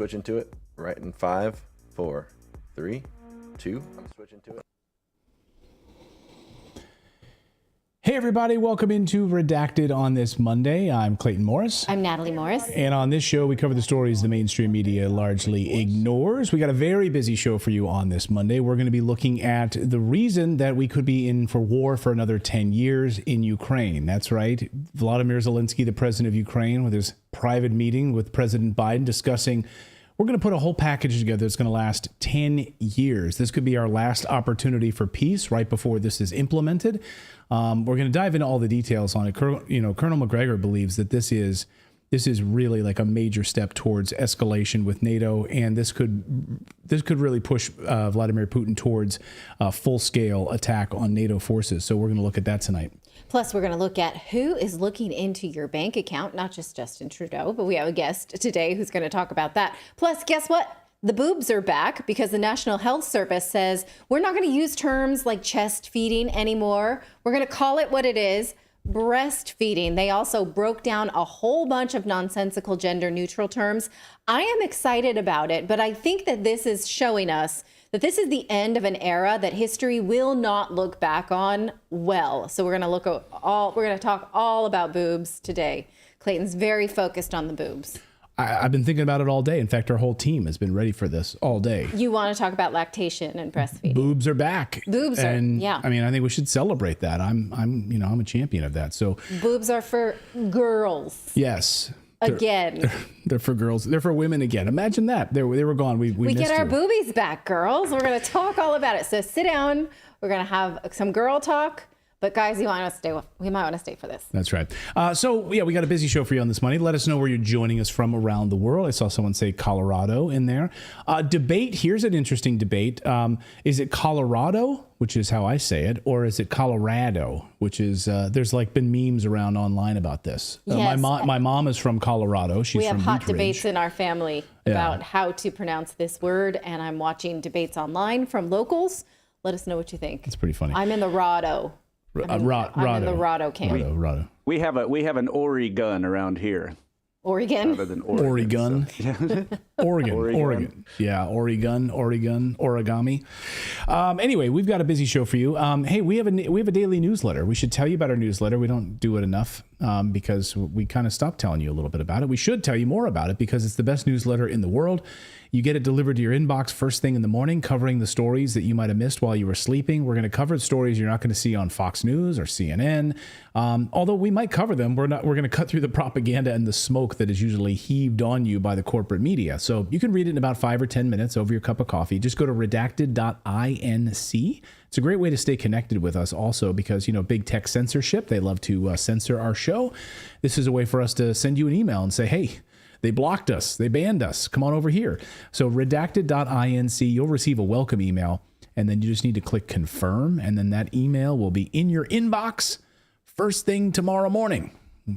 switching to it right in 5, 4, 3, 2. I'm switching to it. Hey everybody, welcome into Redacted on this Monday. I'm Clayton Morris. I'm Natalie Morris. And on this show, we cover the stories the mainstream media largely ignores. We got a very busy show for you on this Monday. We're going to be looking at the reason that we could be in for war for another 10 years in Ukraine. That's right. Vladimir Zelensky, the president of Ukraine, with his private meeting with President Biden discussing we're going to put a whole package together that's going to last 10 years. This could be our last opportunity for peace right before this is implemented. We're going to dive into all the details on it. Colonel McGregor believes that this is really like a major step towards escalation with NATO, and this could really push Vladimir Putin towards a full-scale attack on NATO forces. So we're going to look at that tonight. Plus, we're going to look at who is looking into your bank account, not just Justin Trudeau, but we have a guest today who's going to talk about that. Plus, guess what? The boobs are back because the National Health Service says we're not going to use terms like chest feeding anymore. We're going to call it what it is, breastfeeding. They also broke down a whole bunch of nonsensical gender neutral terms. I am excited about it, but I think that this is showing us that this is the end of an era that history will not look back on well. So we're going to talk all about boobs today. Clayton's very focused on the boobs. I've been thinking about it all day. In fact, our whole team has been ready for this all day. You want to talk about lactation and breastfeeding? Boobs are back. Boobs are, yeah. I mean, I think we should celebrate that. I'm a champion of that. So boobs are for girls. Yes. Again. They're for girls. They're for women again. Imagine that. They were gone. We get our boobies back, girls. We're going to talk all about it. So sit down. We're going to have some girl talk. But guys, we might want to stay for this. That's right. We got a busy show for you on this Monday. Let us know where you're joining us from around the world. I saw someone say Colorado in there. Debate. Here's an interesting debate. Is it Colorado, which is how I say it, or is it Colorado, which is there's like been memes around online about this. Yes. My mom is from Colorado. She's from We have hot Wheat Ridge. debates in our family about how to pronounce this word, and I'm watching debates online from locals. Let us know what you think. It's pretty funny. I'm in the Rado. I'm in the Rado camp. Rado. We have an Oregon around here. Oregon? Rather than Oregon. Oregon. Yeah, Oregon, origami. Anyway, we've got a busy show for you. Hey, we have a daily newsletter. We should tell you about our newsletter. We don't do it enough because we kind of stopped telling you a little bit about it. We should tell you more about it because it's the best newsletter in the world. You get it delivered to your inbox first thing in the morning, covering the stories that you might have missed while you were sleeping. We're going to cover stories you're not going to see on Fox News or CNN. Although we might cover them, we're going to cut through the propaganda and the smoke that is usually heaved on you by the corporate media. So you can read it in about 5 or 10 minutes over your cup of coffee. Just go to redacted.inc. It's a great way to stay connected with us also because, big tech censorship, they love to censor our show. This is a way for us to send you an email and say, hey, they blocked us. They banned us. Come on over here. So redacted.inc, you'll receive a welcome email, and then you just need to click confirm, and then that email will be in your inbox first thing tomorrow morning,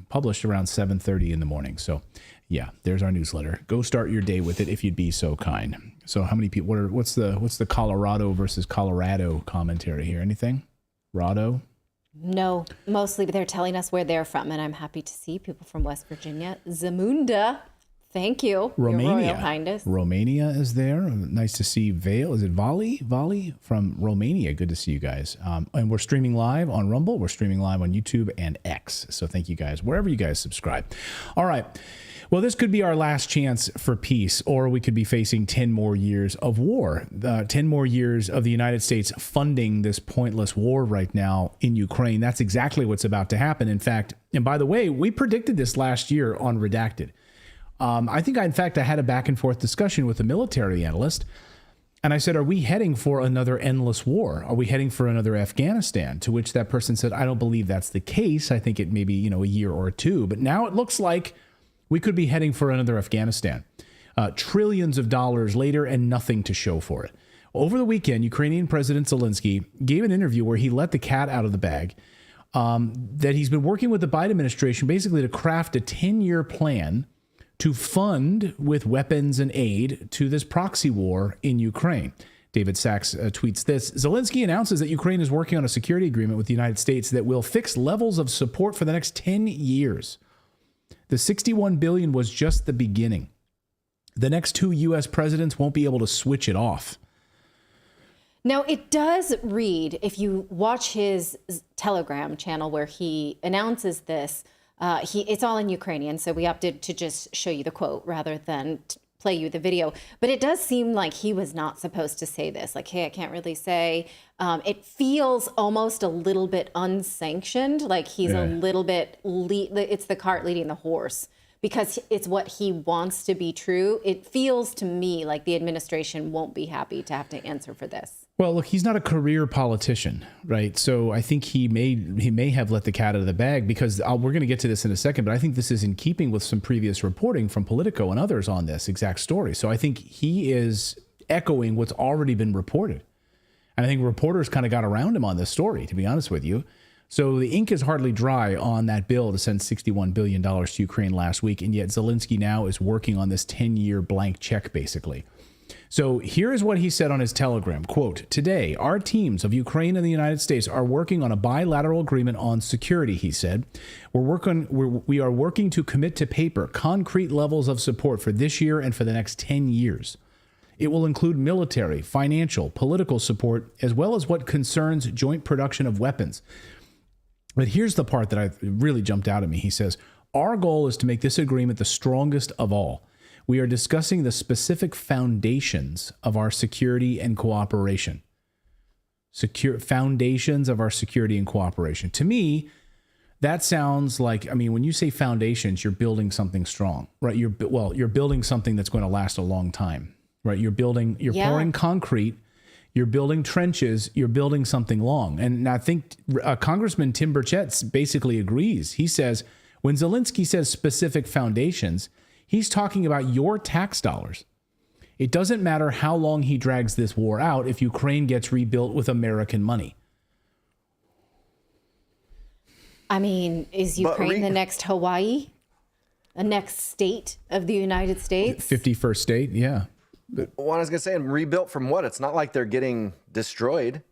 published around 7:30 in the morning. So, yeah, there's our newsletter. Go start your day with it if you'd be so kind. So how many people, what's the Colorado versus Colorado commentary here? Anything? Rado? No, mostly they're telling us where they're from, and I'm happy to see people from West Virginia. Zamunda. Thank you, Romania. Your Royal Highness. Romania is there. Nice to see Vale. Is it Vali? Vali from Romania. Good to see you guys. And we're streaming live on Rumble. We're streaming live on YouTube and X. So thank you guys, wherever you guys subscribe. All right. Well, this could be our last chance for peace, or we could be facing 10 more years of war, 10 more years of the United States funding this pointless war right now in Ukraine. That's exactly what's about to happen. In fact, and by the way, we predicted this last year on Redacted. I think, I had a back and forth discussion with a military analyst, and I said, are we heading for another endless war? Are we heading for another Afghanistan? To which that person said, I don't believe that's the case. I think it may be, a year or two. But now it looks like we could be heading for another Afghanistan. Trillions of dollars later and nothing to show for it. Over the weekend, Ukrainian President Zelensky gave an interview where he let the cat out of the bag, that he's been working with the Biden administration basically to craft a 10-year plan to fund with weapons and aid to this proxy war in Ukraine. David Sachs tweets this. Zelensky announces that Ukraine is working on a security agreement with the United States that will fix levels of support for the next 10 years. The $61 billion was just the beginning. the next 2 U.S. presidents won't be able to switch it off. Now, it does read, if you watch his Telegram channel where he announces this, it's all in Ukrainian, so we opted to just show you the quote rather than play you the video. But it does seem like he was not supposed to say this. Like, hey, I can't really say. It feels almost a little bit unsanctioned, like he's a little bit, it's the cart leading the horse, because it's what he wants to be true. It feels to me like the administration won't be happy to have to answer for this. Well, look, he's not a career politician, right? So I think he may have let the cat out of the bag, because we're going to get to this in a second, but I think this is in keeping with some previous reporting from Politico and others on this exact story. So I think he is echoing what's already been reported. And I think reporters kind of got around him on this story, to be honest with you. So the ink is hardly dry on that bill to send $61 billion to Ukraine last week, and yet Zelensky now is working on this 10-year blank check, basically. So here is what he said on his Telegram, quote, "Today, our teams of Ukraine and the United States are working on a bilateral agreement on security," he said. We are working to commit to paper concrete levels of support for this year and for the next 10 years. It will include military, financial, political support, as well as what concerns joint production of weapons. But here's the part that really jumped out at me. He says, "Our goal is to make this agreement the strongest of all. We are discussing the specific foundations of our security and cooperation." Foundations of our security and cooperation. To me, that sounds like, I mean, when you say foundations, you're building something strong, right? You're building something that's going to last a long time, right? You're pouring concrete, you're building trenches, you're building something long. And I think Congressman Tim Burchett basically agrees. He says, when Zelensky says specific foundations, he's talking about your tax dollars. It doesn't matter how long he drags this war out if Ukraine gets rebuilt with American money. I mean, is Ukraine the next Hawaii? The next state of the United States? 51st state, yeah. Well, I was going to say, and rebuilt from what? It's not like they're getting destroyed.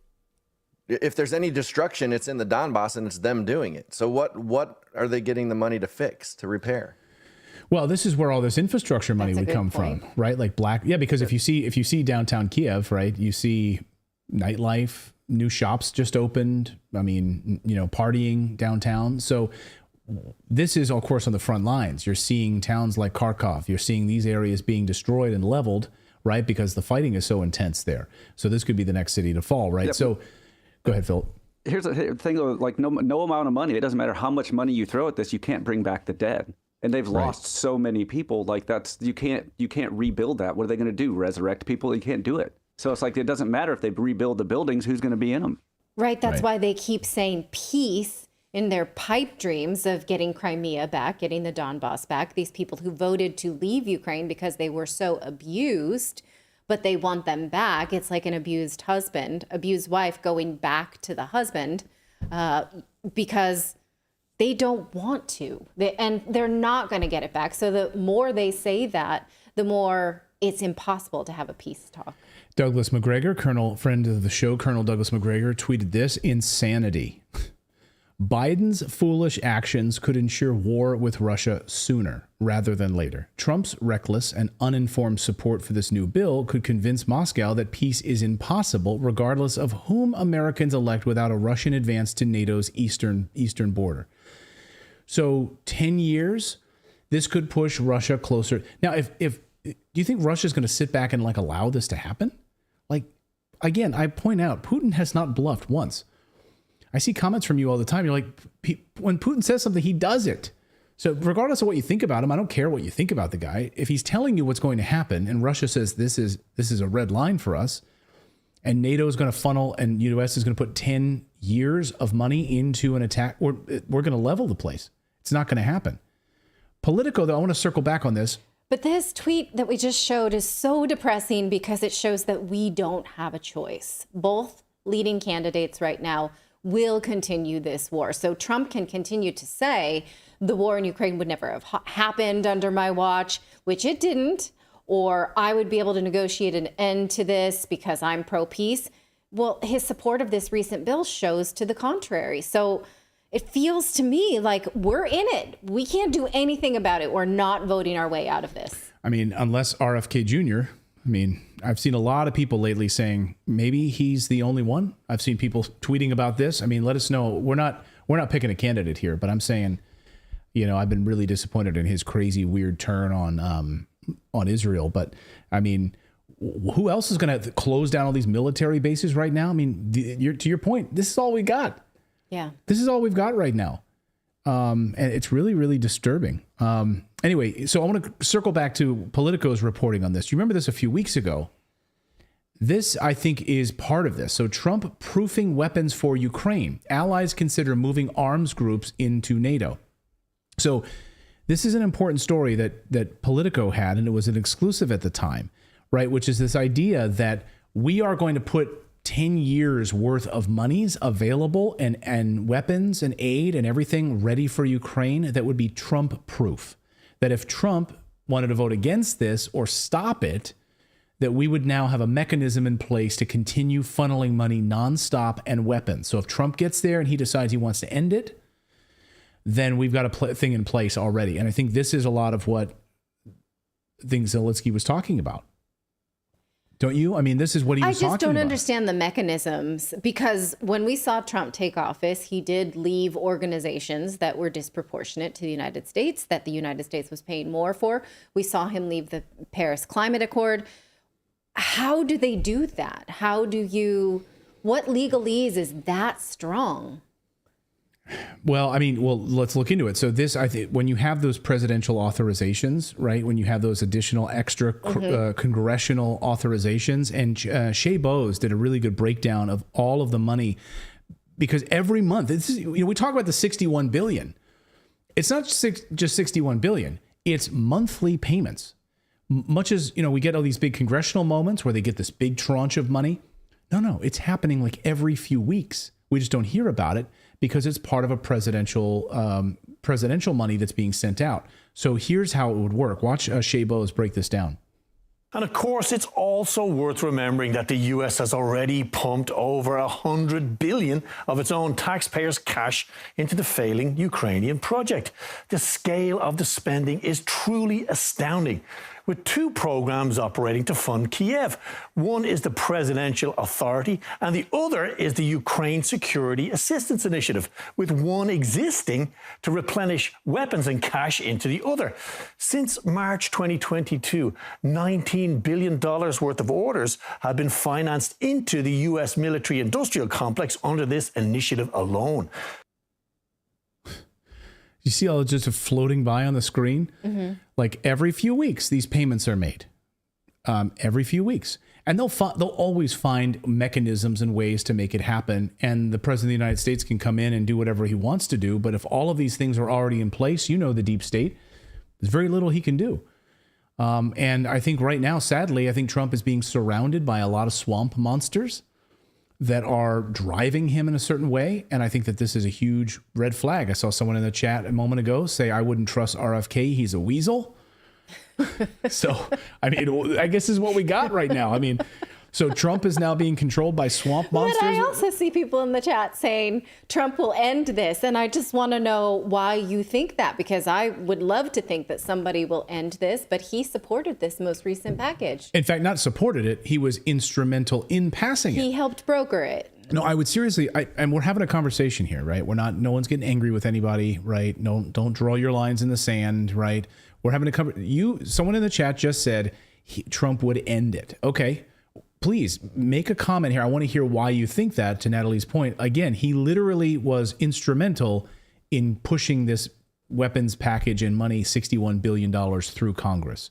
If there's any destruction, it's in the Donbass and it's them doing it. So what are they getting the money to fix, to repair? Well, this is where all this infrastructure money would come from, right? Like because if you see downtown Kiev, right, you see nightlife, new shops just opened. I mean, partying downtown. So this is, of course, on the front lines. You're seeing towns like Kharkov. You're seeing these areas being destroyed and leveled, right, because the fighting is so intense there. So this could be the next city to fall, right? Yep. So go ahead, Phil. Here's the thing, though, like no amount of money. It doesn't matter how much money you throw at this. You can't bring back the dead. And they've lost so many people. Like you can't rebuild that. What are they going to do? Resurrect people? You can't do it. So it's like, it doesn't matter if they rebuild the buildings, who's going to be in them? Right. That's why they keep saying peace in their pipe dreams of getting Crimea back, getting the Donbass back. These people who voted to leave Ukraine because they were so abused, but they want them back. It's like an abused husband, abused wife going back to the husband because they don't want to, and they're not going to get it back. So the more they say that, the more it's impossible to have a peace talk. Douglas McGregor, friend of the show, Colonel Douglas McGregor, tweeted this: insanity. Biden's foolish actions could ensure war with Russia sooner rather than later. Trump's reckless and uninformed support for this new bill could convince Moscow that peace is impossible, regardless of whom Americans elect without a Russian advance to NATO's eastern border. So 10 years, this could push Russia closer. Now, if do you think Russia's going to sit back and allow this to happen? Again, I point out, Putin has not bluffed once. I see comments from you all the time. You're like, when Putin says something, he does it. So regardless of what you think about him, I don't care what you think about the guy. If he's telling you what's going to happen, and Russia says this is a red line for us, and NATO is going to funnel, and U.S. is going to put 10 years of money into an attack, we're going to level the place. It's not going to happen. Politico, though, I want to circle back on this. But this tweet that we just showed is so depressing because it shows that we don't have a choice. Both leading candidates right now will continue this war. So Trump can continue to say the war in Ukraine would never have happened under my watch, which it didn't, or I would be able to negotiate an end to this because I'm pro-peace. Well, his support of this recent bill shows to the contrary. So it feels to me like we're in it. We can't do anything about it. We're not voting our way out of this. I mean, unless RFK Jr., I mean, I've seen a lot of people lately saying maybe he's the only one. I've seen people tweeting about this. I mean, let us know. We're not picking a candidate here, but I'm saying, you know, I've been really disappointed in his crazy, weird turn on Israel. But I mean, who else is going to close down all these military bases right now? I mean, to your point, this is all we got. Yeah. This is all we've got right now. And it's really, really disturbing. Anyway, so I want to circle back to Politico's reporting on this. Do you remember this a few weeks ago? This, I think, is part of this. So Trump proofing weapons for Ukraine. Allies consider moving arms groups into NATO. So this is an important story that Politico had, and it was an exclusive at the time, right? Which is this idea that we are going to put 10 years worth of monies available and weapons and aid and everything ready for Ukraine that would be Trump proof. That if Trump wanted to vote against this or stop it, that we would now have a mechanism in place to continue funneling money nonstop and weapons. So if Trump gets there and he decides he wants to end it, then we've got a thing in place already. And I think this is a lot of what things Zelensky was talking about. Don't you? I mean, this is what he was talking about. I just don't understand the mechanisms, because when we saw Trump take office, he did leave organizations that were disproportionate to the United States, that the United States was paying more for. We saw him leave the Paris Climate Accord. How do they do that? What legalese is that strong? Well, I mean, let's look into it. So this, I think, when you have those presidential authorizations, right? When you have those additional extra congressional authorizations, and Shea Bose did a really good breakdown of all of the money, because every month, we talk about the $61 billion. It's not just $61 billion. It's monthly payments. Much as, we get all these big congressional moments where they get this big tranche of money. No, it's happening like every few weeks. We just don't hear about it because it's part of a presidential money that's being sent out. So here's how it would work. Watch Shea Bose break this down. And of course, it's also worth remembering that the US has already pumped over $100 billion of its own taxpayers' cash into the failing Ukrainian project. The scale of the spending is truly astounding, with two programs operating to fund Kiev. One is the Presidential Authority, and the other is the Ukraine Security Assistance Initiative, with one existing to replenish weapons and cash into the other. Since March 2022, $19 billion worth of orders have been financed into the U.S. military-industrial complex under this initiative alone. You see all just floating by on the screen? Mm-hmm. Like every few weeks, these payments are made. Every few weeks. And they'll always find mechanisms and ways to make it happen. And the President of the United States can come in and do whatever he wants to do. But if all of these things are already in place, the deep state, there's very little he can do. And I think right now, sadly, I think Trump is being surrounded by a lot of swamp monsters that are driving him in a certain way. And I think that this is a huge red flag. I saw someone in the chat a moment ago say, I wouldn't trust RFK. He's a weasel. So, I mean, I guess this is what we got right now. I mean, so Trump is now being controlled by swamp monsters. But I also see people in the chat saying Trump will end this. And I just want to know why you think that, because I would love to think that somebody will end this, but he supported this most recent package. In fact, not supported it. He was instrumental in passing it. He helped broker it. No, I would seriously, and we're having a conversation here, right? No one's getting angry with anybody, right? No, don't draw your lines in the sand, right? We're having a someone in the chat just said Trump would end it. Okay. Please make a comment here. I want to hear why you think that, to Natalie's point. Again, he literally was instrumental in pushing this weapons package and money, $61 billion, through Congress.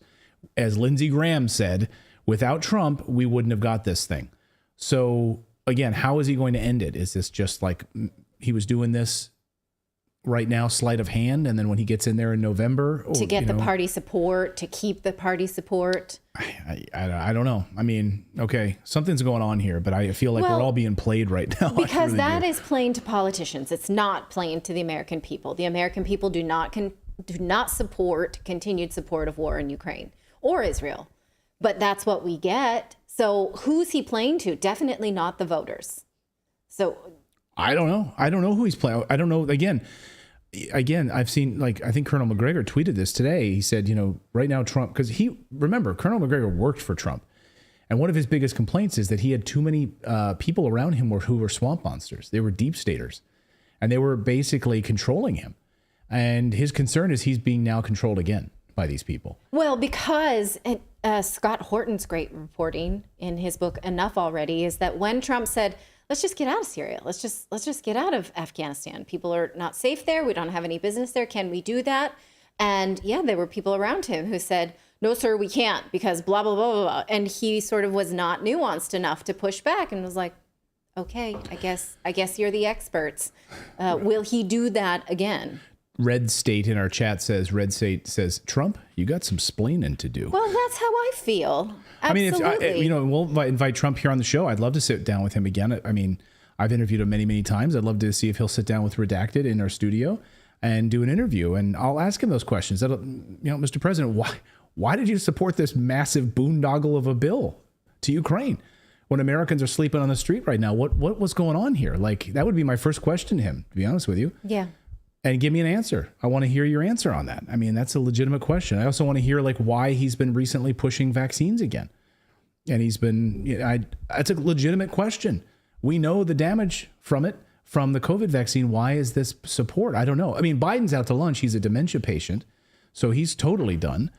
As Lindsey Graham said, without Trump, we wouldn't have got this thing. So again, how is he going to end it? Is this just like he was doing this right now, sleight of hand, and then when he gets in there in November to get the party support, to keep the party support? I don't know. I mean, okay, something's going on here, but I feel like we're all being played right now. Because really that is playing to politicians. It's not playing to the American people. The American people do not support continued support of war in Ukraine or Israel. But that's what we get. So who's he playing to? Definitely not the voters. So I don't know. I don't know who he's playing. I don't know. Again, I've seen, like, I think Colonel McGregor tweeted this today. He said, you know, right now Trump, because remember, Colonel McGregor worked for Trump. And one of his biggest complaints is that he had too many people around him who were swamp monsters. They were deep staters. And they were basically controlling him. And his concern is he's being now controlled again by these people. Well, because Scott Horton's great reporting in his book Enough Already is that when Trump said, let's just get out of Syria, let's just get out of Afghanistan. People are not safe there. We don't have any business there. Can we do that? And yeah, there were people around him who said, no, sir, we can't because blah, blah, blah, blah, blah. And he sort of was not nuanced enough to push back and was like, okay, I guess you're the experts. Will he do that again? Red State in our chat says, Trump, you got some splaining to do. Well, that's how I feel. Absolutely. I mean, we'll invite Trump here on the show. I'd love to sit down with him again. I mean, I've interviewed him many, many times. I'd love to see if he'll sit down with Redacted in our studio and do an interview. And I'll ask him those questions. Mr. President, why did you support this massive boondoggle of a bill to Ukraine when Americans are sleeping on the street right now? What was going on here? Like, that would be my first question to him, to be honest with you. Yeah. And give me an answer. I want to hear your answer on that. I mean, that's a legitimate question. I also want to hear, like, why he's been recently pushing vaccines again. And he's been, that's a legitimate question. We know the damage from it, from the COVID vaccine. Why is this support? I don't know. I mean, Biden's out to lunch. He's a dementia patient, so he's totally done.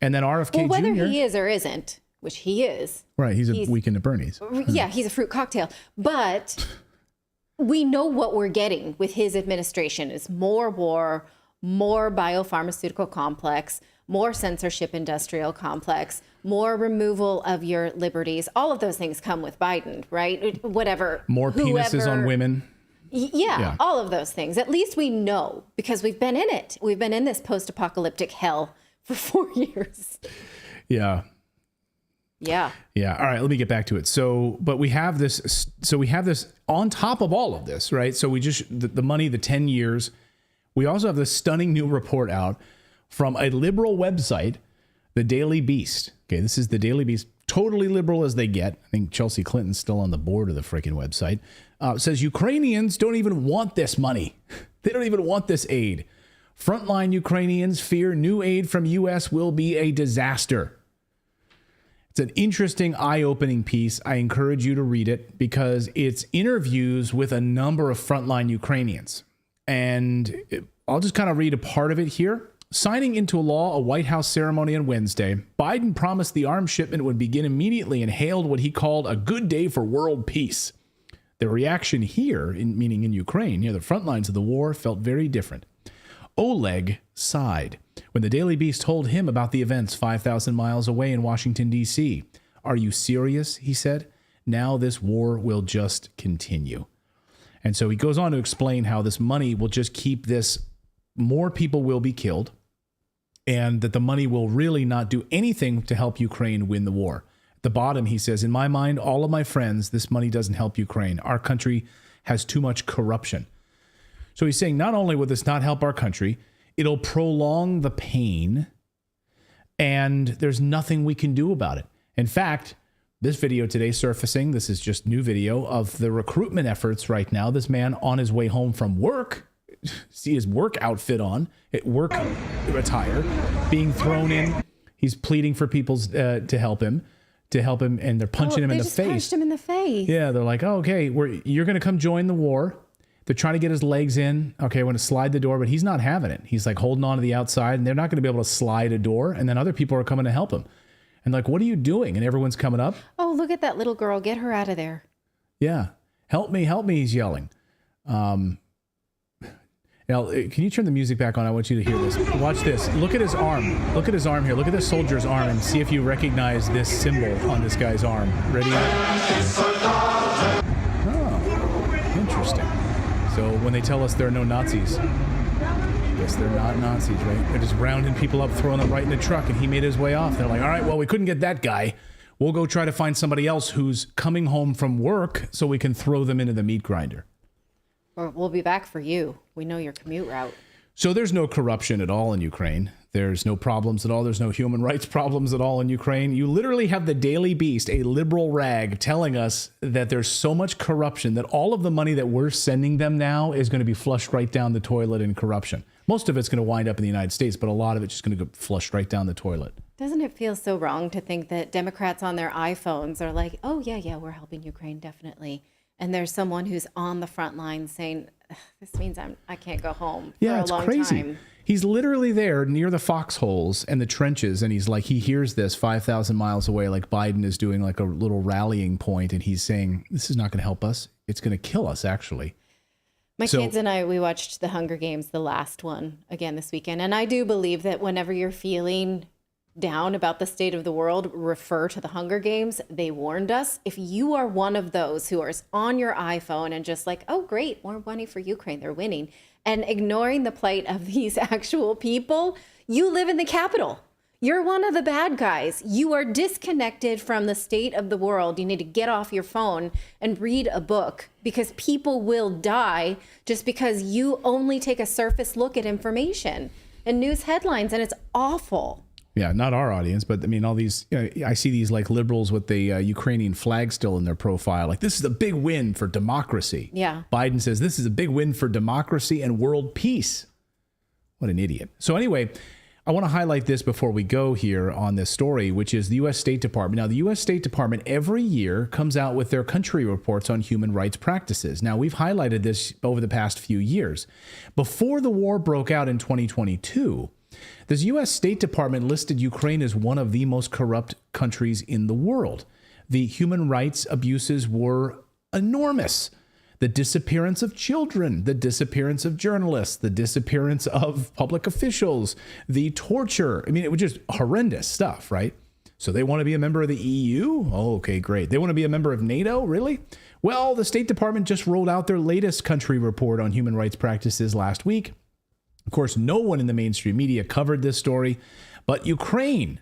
And then RFK Jr. Well, whether he is or isn't, which he is. Right, he's a weekend at Bernie's. Yeah, he's a fruit cocktail. But we know what we're getting with his administration is more war, more biopharmaceutical complex, more censorship industrial complex, more removal of your liberties. All of those things come with Biden, right? Whatever. More penises on women. Yeah, all of those things. At least we know because we've been in it. We've been in this post-apocalyptic hell for 4 years. Yeah. Yeah. Yeah. All right. Let me get back to it. But we have this. So we have this on top of all of this, right? So we just, the money, the 10 years. We also have this stunning new report out from a liberal website, the Daily Beast. Okay. This is the Daily Beast. Totally liberal as they get. I think Chelsea Clinton's still on the board of the freaking website. Says Ukrainians don't even want this money. They don't even want this aid. Frontline Ukrainians fear new aid from U.S. will be a disaster. It's an interesting, eye-opening piece. I encourage you to read it because it's interviews with a number of frontline Ukrainians. And I'll just kind of read a part of it here. Signing into law a White House ceremony on Wednesday, Biden promised the arms shipment would begin immediately and hailed what he called a good day for world peace. The reaction here, meaning in Ukraine, near the front lines of the war, felt very different. Oleg sighed when the Daily Beast told him about the events 5,000 miles away in Washington, D.C. Are you serious? He said. Now this war will just continue. And so he goes on to explain how this money will just keep this. More people will be killed and that the money will really not do anything to help Ukraine win the war. At the bottom, he says, in my mind, all of my friends, this money doesn't help Ukraine. Our country has too much corruption. So he's saying not only will this not help our country, it'll prolong the pain, and there's nothing we can do about it. In fact, this video today surfacing, this is just new video of the recruitment efforts right now. This man on his way home from work, see his work outfit on, at work attire, being thrown in. He's pleading for people to help him, and they're punching him in the face. They just punched him in the face. Yeah, they're like, oh, okay, you're going to come join the war. They're trying to get his legs in. Okay, we're going to slide the door, but he's not having it. He's like holding on to the outside, and they're not going to be able to slide a door. And then other people are coming to help him. And like, what are you doing? And everyone's coming up. Oh, look at that little girl. Get her out of there. Yeah. Help me, he's yelling. Now, can you turn the music back on? I want you to hear this. Watch this. Look at his arm. Look at his arm here. Look at this soldier's arm and see if you recognize this symbol on this guy's arm. Ready? Oh, interesting. So when they tell us there are no Nazis, yes, they're not Nazis, right? They're just rounding people up, throwing them right in the truck, and he made his way off. They're like, all right, well, we couldn't get that guy. We'll go try to find somebody else who's coming home from work so we can throw them into the meat grinder. Or we'll be back for you. We know your commute route. So there's no corruption at all in Ukraine. There's no problems at all. There's no human rights problems at all in Ukraine. You literally have the Daily Beast, a liberal rag, telling us that there's so much corruption that all of the money that we're sending them now is going to be flushed right down the toilet in corruption. Most of it's going to wind up in the United States, but a lot of it's just going to go flushed right down the toilet. Doesn't it feel so wrong to think that Democrats on their iPhones are like, oh, yeah, we're helping Ukraine, definitely. And there's someone who's on the front line saying, this means I can't go home for a long time. He's literally there near the foxholes and the trenches, and he's like, he hears this 5,000 miles away, like Biden is doing like a little rallying point, and he's saying, this is not going to help us. It's going to kill us, actually. My kids and I, we watched the Hunger Games, the last one, again this weekend. And I do believe that whenever you're feeling down about the state of the world, refer to the Hunger Games. They warned us. If you are one of those who are on your iPhone and just like, oh, great, more money for Ukraine, they're winning, and ignoring the plight of these actual people, you live in the Capitol. You're one of the bad guys. You are disconnected from the state of the world. You need to get off your phone and read a book, because people will die just because you only take a surface look at information and news headlines, and it's awful. Yeah, not our audience, but I mean, all these, I see these like liberals with the Ukrainian flag still in their profile. Like, this is a big win for democracy. Yeah. Biden says this is a big win for democracy and world peace. What an idiot. So anyway, I want to highlight this before we go here on this story, which is the U.S. State Department. Now, the U.S. State Department every year comes out with their country reports on human rights practices. Now, we've highlighted this over the past few years. Before the war broke out in 2022, the U.S. State Department listed Ukraine as one of the most corrupt countries in the world. The human rights abuses were enormous. The disappearance of children, the disappearance of journalists, the disappearance of public officials, the torture. I mean, it was just horrendous stuff, right? So they want to be a member of the EU? Oh, okay, great. They want to be a member of NATO? Really? Well, the State Department just rolled out their latest country report on human rights practices last week. Of course, no one in the mainstream media covered this story, but Ukraine.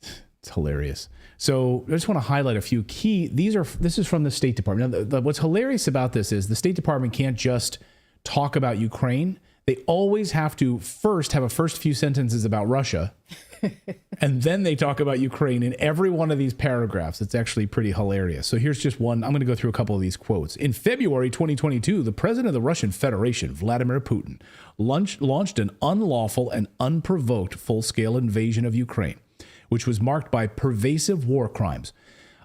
It's hilarious. So I just want to highlight a few key. This is from the State Department. Now, what's hilarious about this is the State Department can't just talk about Ukraine. They always have to first have a first few sentences about Russia, and then they talk about Ukraine in every one of these paragraphs. It's actually pretty hilarious. So here's just one. I'm going to go through a couple of these quotes. In February 2022, the president of the Russian Federation, Vladimir Putin, launched an unlawful and unprovoked full-scale invasion of Ukraine, which was marked by pervasive war crimes.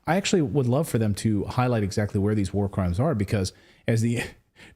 I actually would love for them to highlight exactly where these war crimes are, because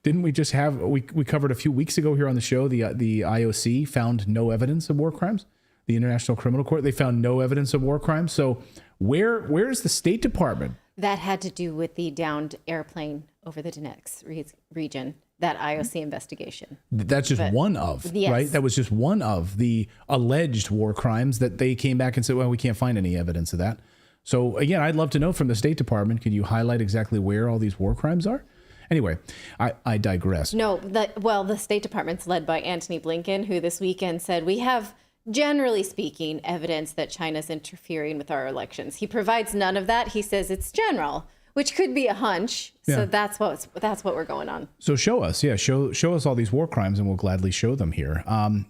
didn't we just have, we covered a few weeks ago here on the show, the IOC found no evidence of war crimes. The International Criminal Court, they found no evidence of war crimes. So where is the State Department? That had to do with the downed airplane over the Donetsk region, that IOC investigation. That's just one of, yes. Right? That was just one of the alleged war crimes that they came back and said, well, we can't find any evidence of that. So again, I'd love to know from the State Department, could you highlight exactly where all these war crimes are? Anyway, I digress. No, the State Department's led by Antony Blinken, who this weekend said, we have, generally speaking, evidence that China's interfering with our elections. He provides none of that. He says it's general, which could be a hunch. So that's what we're going on. So show us, show us all these war crimes, and we'll gladly show them here.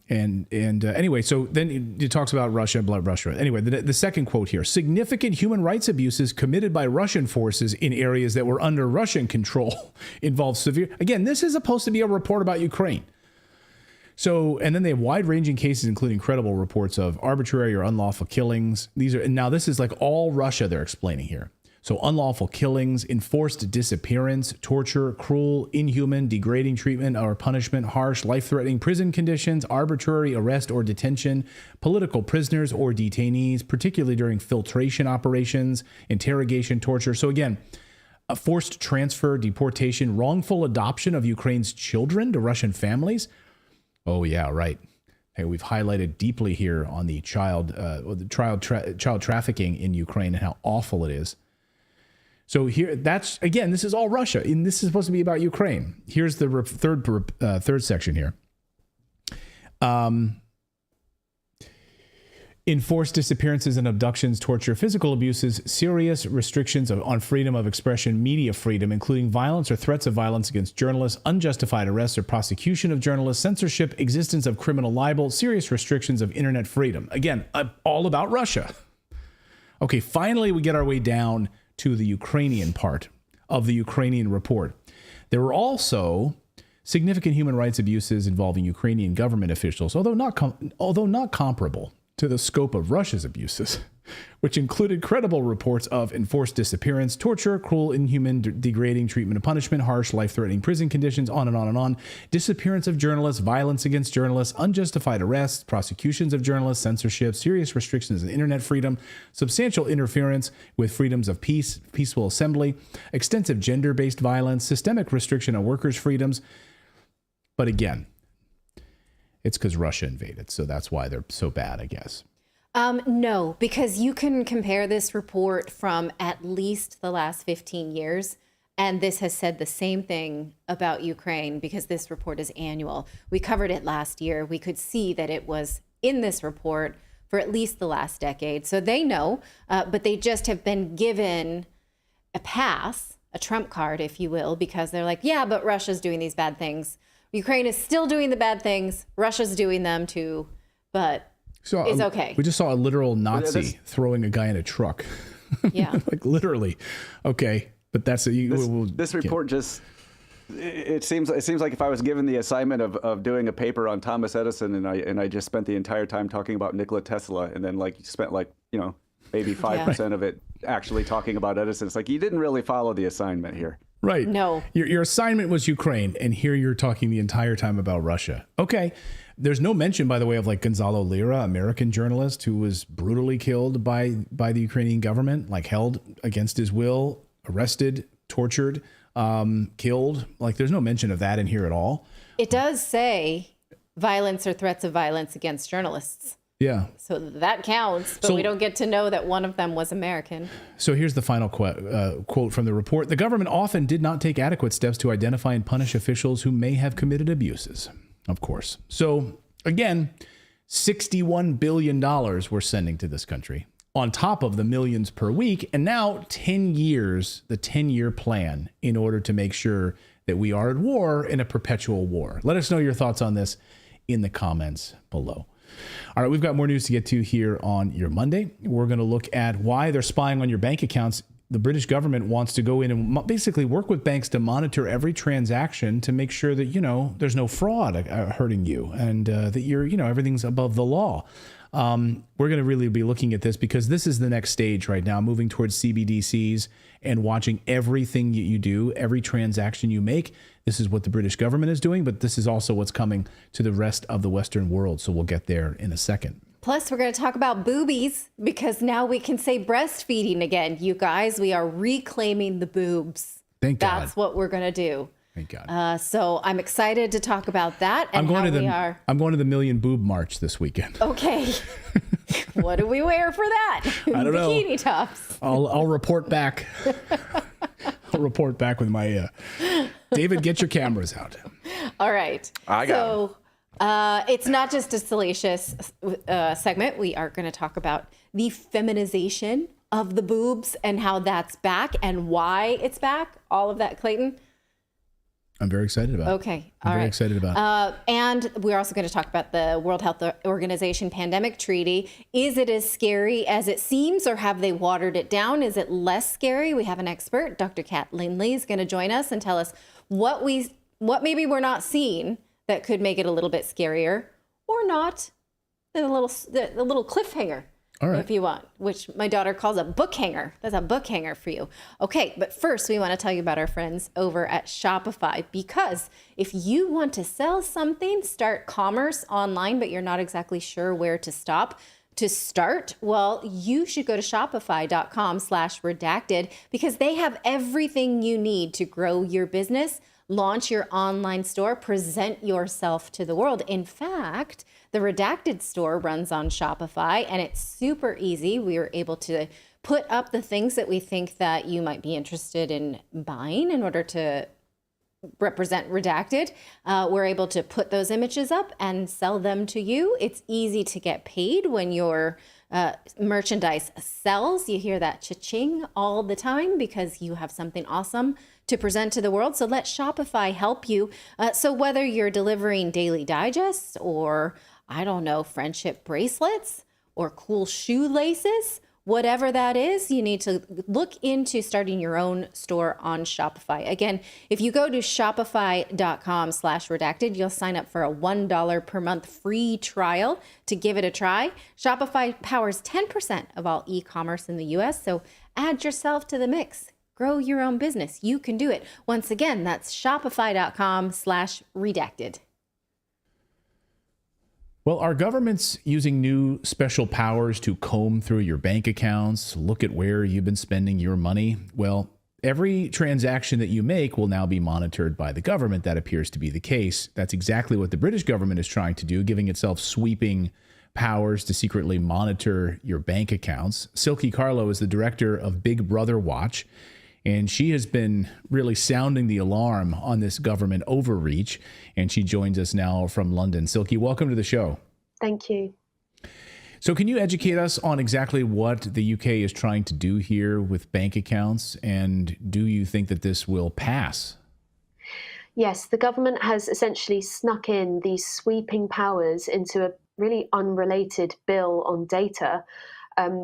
Anyway, so then it talks about Russia, Russia. Anyway, the second quote here: significant human rights abuses committed by Russian forces in areas that were under Russian control involve severe. Again, this is supposed to be a report about Ukraine. So, and then they have wide-ranging cases, including credible reports of arbitrary or unlawful killings. This is like all Russia they're explaining here. So unlawful killings, enforced disappearance, torture, cruel, inhuman, degrading treatment or punishment, harsh, life-threatening prison conditions, arbitrary arrest or detention, political prisoners or detainees, particularly during filtration operations, interrogation, torture. So again, a forced transfer, deportation, wrongful adoption of Ukraine's children to Russian families. Oh, yeah, right. Hey, we've highlighted deeply here on the child trafficking in Ukraine and how awful it is. So here, this is all Russia, and this is supposed to be about Ukraine. Here's the third section here. enforced disappearances and abductions, torture, physical abuses, serious restrictions on freedom of expression, media freedom, including violence or threats of violence against journalists, unjustified arrests or prosecution of journalists, censorship, existence of criminal libel, serious restrictions of internet freedom. Again, all about Russia. Okay, finally, we get our way down to the Ukrainian part of the Ukrainian report. There were also significant human rights abuses involving Ukrainian government officials, although not comparable to the scope of Russia's abuses, which included credible reports of enforced disappearance, torture, cruel, inhuman, degrading treatment and punishment, harsh, life-threatening prison conditions, on and on and on, disappearance of journalists, violence against journalists, unjustified arrests, prosecutions of journalists, censorship, serious restrictions on internet freedom, substantial interference with freedoms of peaceful assembly, extensive gender-based violence, systemic restriction on workers' freedoms. But again, it's because Russia invaded, so that's why they're so bad, I guess. No, because you can compare this report from at least the last 15 years, and this has said the same thing about Ukraine because this report is annual. We covered it last year. We could see that it was in this report for at least the last decade. So they know, but they just have been given a pass, a trump card, if you will, because they're like, yeah, but Russia's doing these bad things. Ukraine is still doing the bad things. Russia's doing them too, but it's okay. We just saw a literal Nazi throwing a guy in a truck. Yeah. Like literally. Okay. But that's this report just, it seems like if I was given the assignment of doing a paper on Thomas Edison and I just spent the entire time talking about Nikola Tesla and then spent maybe 5% of it actually talking about Edison. It's like, you didn't really follow the assignment here. Right. No. Your assignment was Ukraine, and here you're talking the entire time about Russia. Okay. There's no mention, by the way, of Gonzalo Lira, American journalist who was brutally killed by the Ukrainian government, held against his will, arrested, tortured, killed. There's no mention of that in here at all. It does say violence or threats of violence against journalists. Yeah. So that counts, but we don't get to know that one of them was American. So here's the final quote from the report. The government often did not take adequate steps to identify and punish officials who may have committed abuses, of course. So again, $61 billion we're sending to this country on top of the millions per week. And now 10 years, the 10-year plan in order to make sure that we are at war in a perpetual war. Let us know your thoughts on this in the comments below. All right, we've got more news to get to here on your Monday. We're going to look at why they're spying on your bank accounts. The British government wants to go in and basically work with banks to monitor every transaction to make sure that, there's no fraud hurting you and that everything's above the law. We're going to really be looking at this because this is the next stage right now, moving towards CBDCs and watching everything you do, every transaction you make. This is what the British government is doing, but this is also what's coming to the rest of the Western world. So we'll get there in a second. Plus, we're going to talk about boobies because now we can say breastfeeding again. You guys, we are reclaiming the boobs. Thank God. That's what we're going to do. Thank God. So I'm excited to talk about that and I'm going to the Million Boob March this weekend. Okay. What do we wear for that? I don't know. Bikini tops. I'll report back. I'll report back with my David, get your cameras out. All right. I got it's not just a salacious segment. We are going to talk about the feminization of the boobs and how that's back and why it's back. All of that, Clayton. I'm very excited about it. Okay. I'm very excited about it. And we're also going to talk about the World Health Organization pandemic treaty. Is it as scary as it seems, or have they watered it down? Is it less scary? We have an expert, Dr. Kat Lindley, is going to join us and tell us what maybe we're not seeing that could make it a little bit scarier or not. A little cliffhanger. All right. If you want, which my daughter calls a book hanger. That's a book hanger for you. Okay, but first we want to tell you about our friends over at Shopify, because if you want to sell something, start commerce online, but you're not exactly sure where to start, well, you should go to shopify.com/redacted because they have everything you need to grow your business, launch your online store, present yourself to the world. In fact, the Redacted store runs on Shopify and it's super easy. We were able to put up the things that we think that you might be interested in buying in order to represent Redacted. We're able to put those images up and sell them to you. It's easy to get paid when you're merchandise sells. You hear that cha-ching all the time because you have something awesome to present to the world. So let Shopify help you. So whether you're delivering daily digests or, I don't know, friendship bracelets or cool shoelaces, whatever that is, you need to look into starting your own store on Shopify. Again, if you go to shopify.com/redacted, you'll sign up for a $1 per month free trial to give it a try. Shopify powers 10% of all e-commerce in the US, so add yourself to the mix. Grow your own business. You can do it. Once again, that's shopify.com/redacted. Well, our government's using new special powers to comb through your bank accounts, look at where you've been spending your money. Well, every transaction that you make will now be monitored by the government. That appears to be the case. That's exactly what the British government is trying to do, giving itself sweeping powers to secretly monitor your bank accounts. Silke Carlo is the director of Big Brother Watch, and she has been really sounding the alarm on this government overreach. And she joins us now from London. Silke, welcome to the show. Thank you. So can you educate us on exactly what the UK is trying to do here with bank accounts? And do you think that this will pass? Yes, the government has essentially snuck in these sweeping powers into a really unrelated bill on data,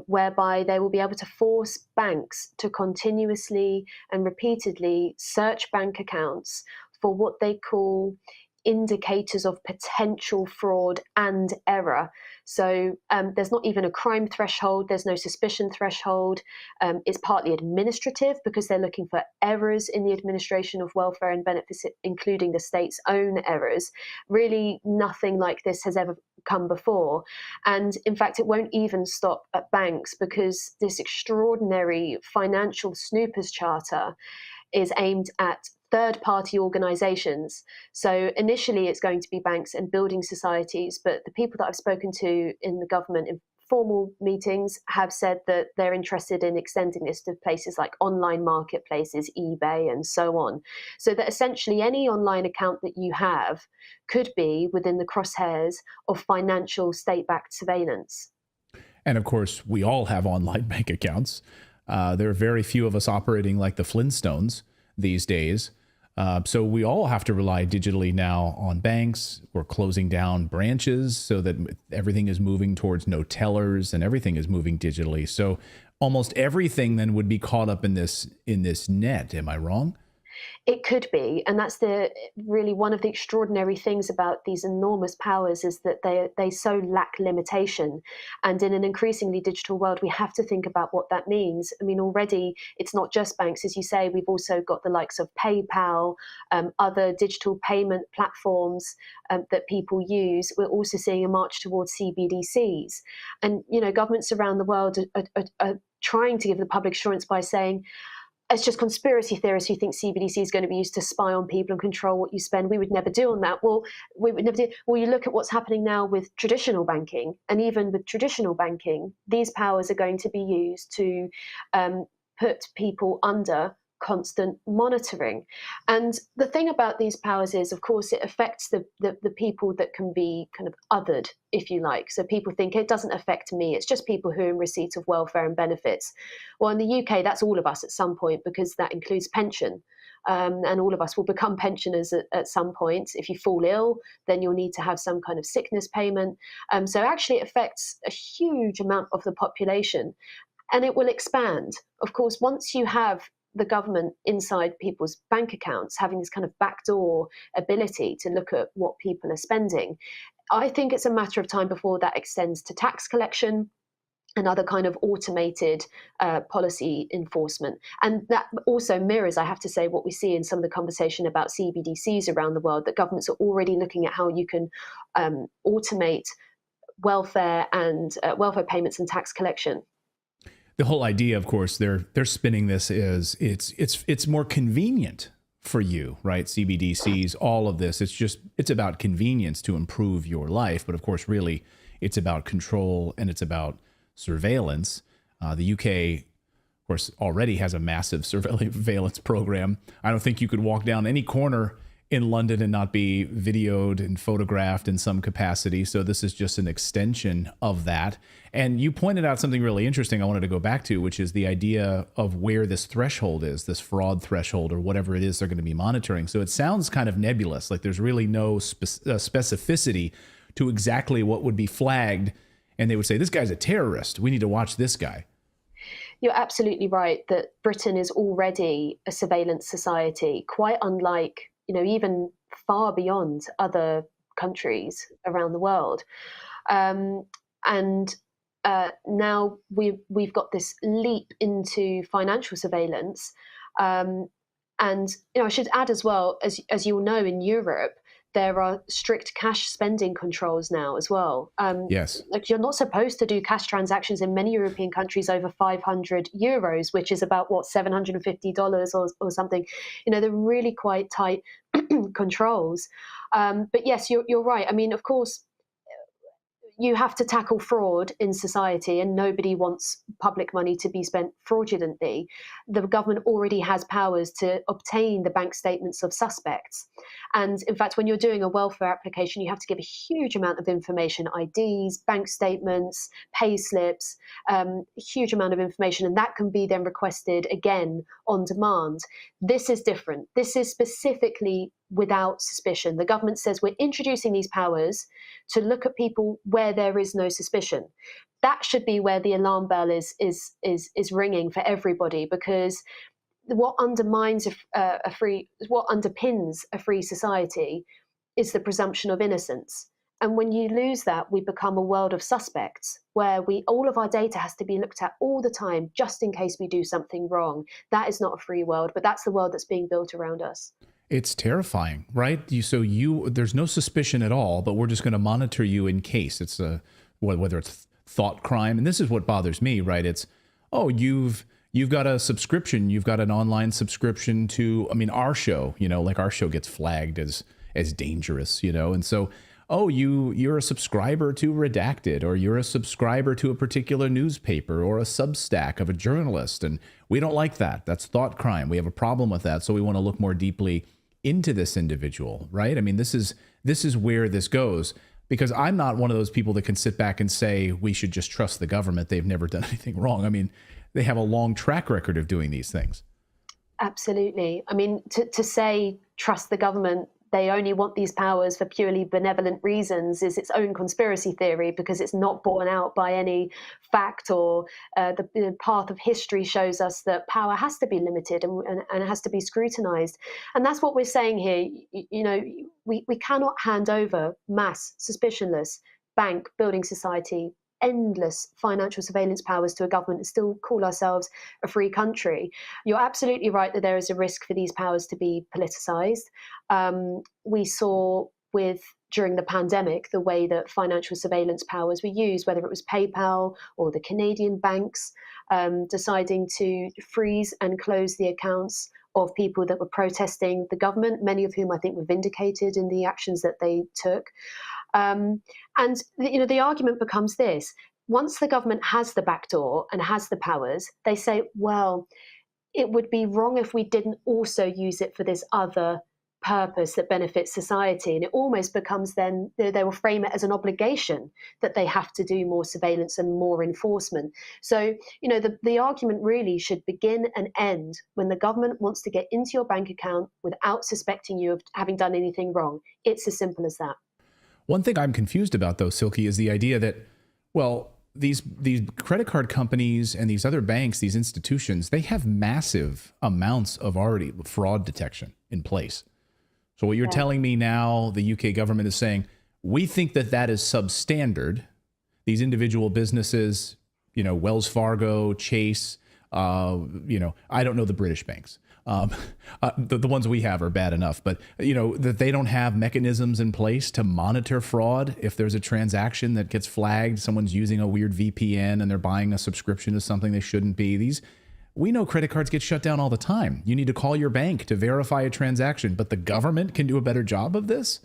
whereby they will be able to force banks to continuously and repeatedly search bank accounts for what they call indicators of potential fraud and error. So there's not even a crime threshold, there's no suspicion threshold. It's partly administrative because they're looking for errors in the administration of welfare and benefits, including the state's own errors. Really, nothing like this has ever come before. And in fact, it won't even stop at banks, because this extraordinary financial snoopers charter is aimed at third-party organizations. So initially it's going to be banks and building societies, but the people that I've spoken to in the government in formal meetings have said that they're interested in extending this to places like online marketplaces, eBay, and so on. So that essentially any online account that you have could be within the crosshairs of financial state-backed surveillance. And of course, we all have online bank accounts. There are very few of us operating like the Flintstones these days. So we all have to rely digitally now on banks. We're closing down branches so that everything is moving towards no tellers and everything is moving digitally. So almost everything then would be caught up in this net. Am I wrong? It could be, and that's really one of the extraordinary things about these enormous powers, is that they so lack limitation. And in an increasingly digital world, we have to think about what that means. I mean, already it's not just banks, as you say. We've also got the likes of PayPal, other digital payment platforms that people use. We're also seeing a march towards CBDCs, and governments around the world are trying to give the public assurance by saying, it's just conspiracy theorists who think CBDC is going to be used to spy on people and control what you spend. We would never do on that. Well, we would never do. Well, you look at what's happening now with traditional banking, and even with traditional banking, these powers are going to be used to put people under constant monitoring. And the thing about these powers is, of course, it affects the people that can be kind of othered, if you like. So people think it doesn't affect me. It's just people who are in receipt of welfare and benefits. Well, in the UK, that's all of us at some point, because that includes pension. And all of us will become pensioners at some point. If you fall ill, then you'll need to have some kind of sickness payment. So actually it affects a huge amount of the population, and it will expand. Of course, once you have the government inside people's bank accounts, having this kind of backdoor ability to look at what people are spending, I think it's a matter of time before that extends to tax collection and other kind of automated policy enforcement. And that also mirrors, I have to say, what we see in some of the conversation about CBDCs around the world, that governments are already looking at how you can automate welfare and welfare payments and tax collection. The whole idea, of course, they're spinning this is it's more convenient for you, right? CBDCs, all of this, it's about convenience to improve your life. But of course, really, it's about control and it's about surveillance. The UK, of course, already has a massive surveillance program. I don't think you could walk down any corner in London and not be videoed and photographed in some capacity. So this is just an extension of that. And you pointed out something really interesting I wanted to go back to, which is the idea of where this threshold is, this fraud threshold or whatever it is they're going to be monitoring. So it sounds kind of nebulous, like there's really no specificity to exactly what would be flagged. And they would say, this guy's a terrorist. We need to watch this guy. You're absolutely right that Britain is already a surveillance society, quite unlike, even far beyond other countries around the world. And now we've got this leap into financial surveillance. And I should add as well, as you'll know, in Europe, there are strict cash spending controls now as well. Yes. Like you're not supposed to do cash transactions in many European countries over 500 euros, which is about $750 or something. They're really quite tight controls. But yes, you're right. I mean, of course, you have to tackle fraud in society, and nobody wants public money to be spent fraudulently. The government already has powers to obtain the bank statements of suspects. And in fact, when you're doing a welfare application, you have to give a huge amount of information, IDs, bank statements, pay slips, a huge amount of information. And that can be then requested again on demand. This is different. This is specifically without suspicion. The government says we're introducing these powers to look at people where there is no suspicion. That should be where the alarm bell is ringing for everybody, because what underpins a free society is the presumption of innocence. And when you lose that, we become a world of suspects where all of our data has to be looked at all the time, just in case we do something wrong. That is not a free world, but that's the world that's being built around us. It's terrifying, right? There's no suspicion at all, but we're just going to monitor you in case it's whether it's thought crime. And this is what bothers me, right? It's, you've got a subscription, you've got an online subscription to, our show, like our show gets flagged as dangerous, and so, you're a subscriber to Redacted, or you're a subscriber to a particular newspaper or a Substack of a journalist. And we don't like that. That's thought crime. We have a problem with that. So we want to look more deeply into this individual, right? This is where this goes, because I'm not one of those people that can sit back and say we should just trust the government. They've never done anything wrong. They have a long track record of doing these things. Absolutely. To say trust the government, they only want these powers for purely benevolent reasons is its own conspiracy theory, because it's not borne out by any fact, or the path of history shows us that power has to be limited and it has to be scrutinized. And that's what we're saying here. We cannot hand over mass, suspicionless bank, building society, endless financial surveillance powers to a government and still call ourselves a free country. You're absolutely right that there is a risk for these powers to be politicized. We saw during the pandemic, the way that financial surveillance powers were used, whether it was PayPal or the Canadian banks deciding to freeze and close the accounts of people that were protesting the government, many of whom I think were vindicated in the actions that they took. The argument becomes this: once the government has the back door and has the powers, they say, well, it would be wrong if we didn't also use it for this other purpose that benefits society. And it almost becomes then, they will frame it as an obligation that they have to do more surveillance and more enforcement. So, the argument really should begin and end when the government wants to get into your bank account without suspecting you of having done anything wrong. It's as simple as that. One thing I'm confused about, though, Silky, is the idea that, these credit card companies and these other banks, these institutions, they have massive amounts of already fraud detection in place. So what you're telling me now, the UK government is saying, we think that is substandard. These individual businesses, Wells Fargo, Chase, I don't know the British banks. The ones we have are bad enough, but that they don't have mechanisms in place to monitor fraud. If there's a transaction that gets flagged, someone's using a weird VPN and they're buying a subscription to something they shouldn't be. We know credit cards get shut down all the time. You need to call your bank to verify a transaction, but the government can do a better job of this?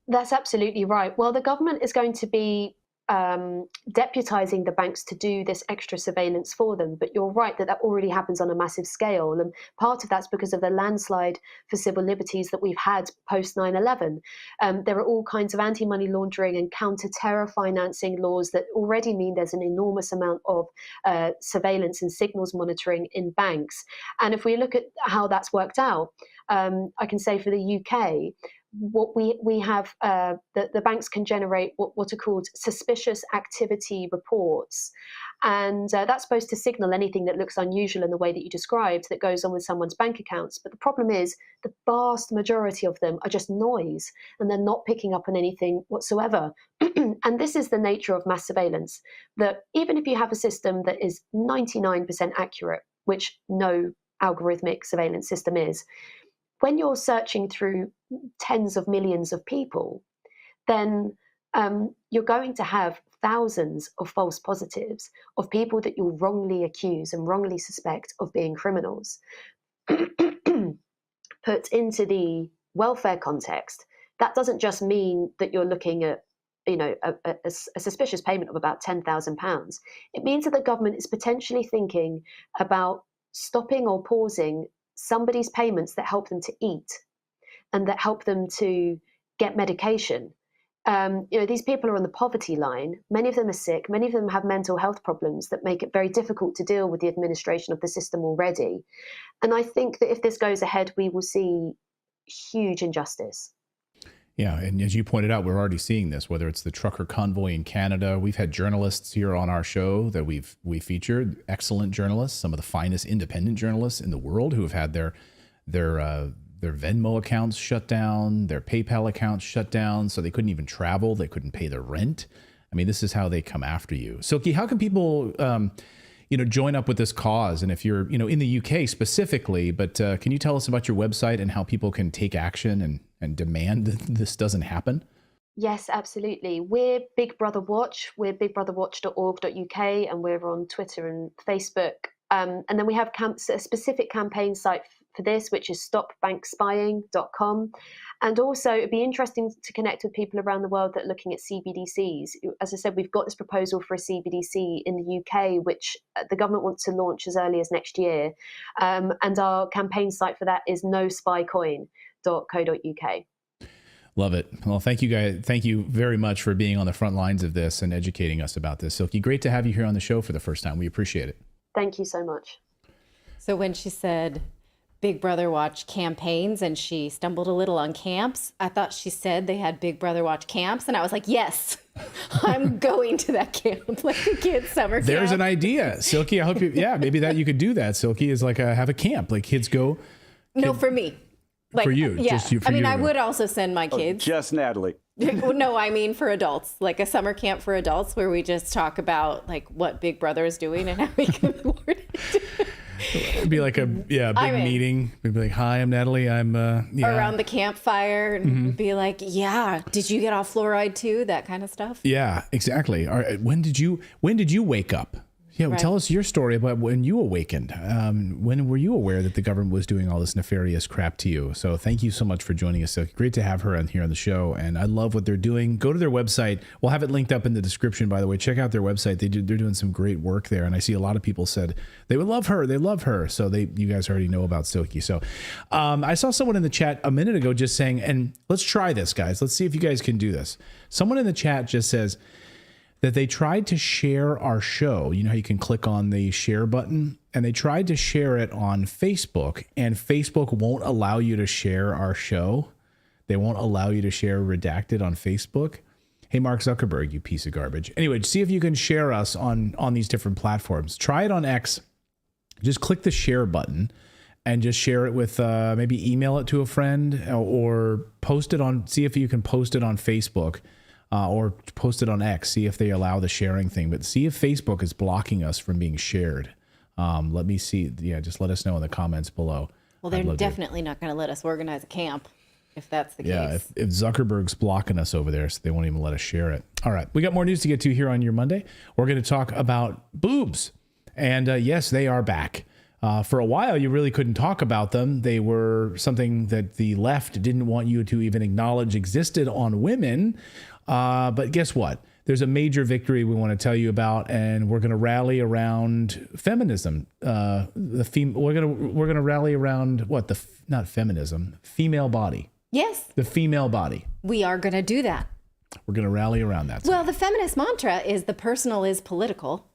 That's absolutely right. Well, the government is going to be deputizing the banks to do this extra surveillance for them. But you're right that already happens on a massive scale. And part of that's because of the landslide for civil liberties that we've had post 9/11. There are all kinds of anti-money laundering and counter-terror financing laws that already mean there's an enormous amount of surveillance and signals monitoring in banks. And if we look at how that's worked out, I can say for the UK, what we have, the banks can generate what are called suspicious activity reports. And that's supposed to signal anything that looks unusual in the way that you described that goes on with someone's bank accounts. But the problem is the vast majority of them are just noise and they're not picking up on anything whatsoever. And this is the nature of mass surveillance, that even if you have a system that is 99% accurate, which no algorithmic surveillance system is, when you're searching through tens of millions of people, then you're going to have thousands of false positives of people that you'll wrongly accuse and wrongly suspect of being criminals. Put into the welfare context, that doesn't just mean that you're looking at a suspicious payment of about £10,000. It means that the government is potentially thinking about stopping or pausing somebody's payments that help them to eat and that help them to get medication. These people are on the poverty line. Many of them are sick. Many of them have mental health problems that make it very difficult to deal with the administration of the system already. And I think that if this goes ahead, we will see huge injustice. Yeah, and as you pointed out, we're already seeing this, whether it's the trucker convoy in Canada. We've had journalists here on our show that we featured, excellent journalists, some of the finest independent journalists in the world who have had their Venmo accounts shut down, their PayPal accounts shut down, so they couldn't even travel, they couldn't pay their rent. I mean, this is how they come after you. Silky, how can people join up with this cause? And if you're, in the UK specifically, but can you tell us about your website and how people can take action and demand that this doesn't happen? Yes, absolutely. We're Big Brother Watch. We're bigbrotherwatch.org.uk, and we're on Twitter and Facebook. And then we have a specific campaign site for this, which is stopbankspying.com. And also, it'd be interesting to connect with people around the world that are looking at CBDCs. As I said, we've got this proposal for a CBDC in the UK, which the government wants to launch as early as next year. And our campaign site for that is nospycoin.co.uk. Love it. Well, thank you guys. Thank you very much for being on the front lines of this and educating us about this. Silky, great to have you here on the show for the first time. We appreciate it. Thank you so much. So when she said Big Brother Watch campaigns and she stumbled a little on camps, I thought she said they had Big Brother Watch camps. And I was like, yes, I'm going to that camp, like the kids' summer camp. There's an idea. Silky, I hope maybe that you could do that. Silky is like have a camp, like kids go. No, for me. Like, for you, yeah. just you. For I mean, you I would also send my kids. Just Natalie. No, I mean for adults, like a summer camp for adults where we just talk about like what Big Brother is doing and how we can afford it. It'd be like a big meeting. We'd be like, "Hi, I'm Natalie. I'm around the campfire," and be like, "Yeah, did you get off fluoride too?" That kind of stuff. Yeah, exactly. All right, when did you wake up? Yeah, well, tell us your story about when you awakened. When were you aware that the government was doing all this nefarious crap to you? So thank you so much for joining us. So great to have her on here on the show. And I love what they're doing. Go to their website. We'll have it linked up in the description, by the way. Check out their website. They're doing some great work there. And I see a lot of people said they would love her. They love her. So you guys already know about Silky. So I saw someone in the chat a minute ago just saying, and let's try this, guys. Let's see if you guys can do this. Someone in the chat just says that they tried to share our show. You know how you can click on the share button? And they tried to share it on Facebook, and Facebook won't allow you to share our show. They won't allow you to share Redacted on Facebook. Hey, Mark Zuckerberg, you piece of garbage. Anyway, see if you can share us on these different platforms. Try it on X. Just click the share button and just share it with, maybe email it to a friend or post it on, see if you can post it on Facebook. Or post it on X, see if they allow the sharing thing. But see if Facebook is blocking us from being shared. Let me see. Yeah, just let us know in the comments below. Well, they're definitely not going to let us organize a camp if that's the case. Yeah, if Zuckerberg's blocking us over there, so they won't even let us share it. All right, we got more news to get to here on your Monday. We're going to talk about boobs. And yes, they are back. For a while, you really couldn't talk about them. They were something that the left didn't want you to even acknowledge existed on women. But guess what? there's a major victory we want to tell you about, and we're going to rally around feminism. We're going to rally around what? Not feminism, female body. Yes. The female body. We are going to do that. We're going to rally around that. Well, the feminist mantra is the personal is political,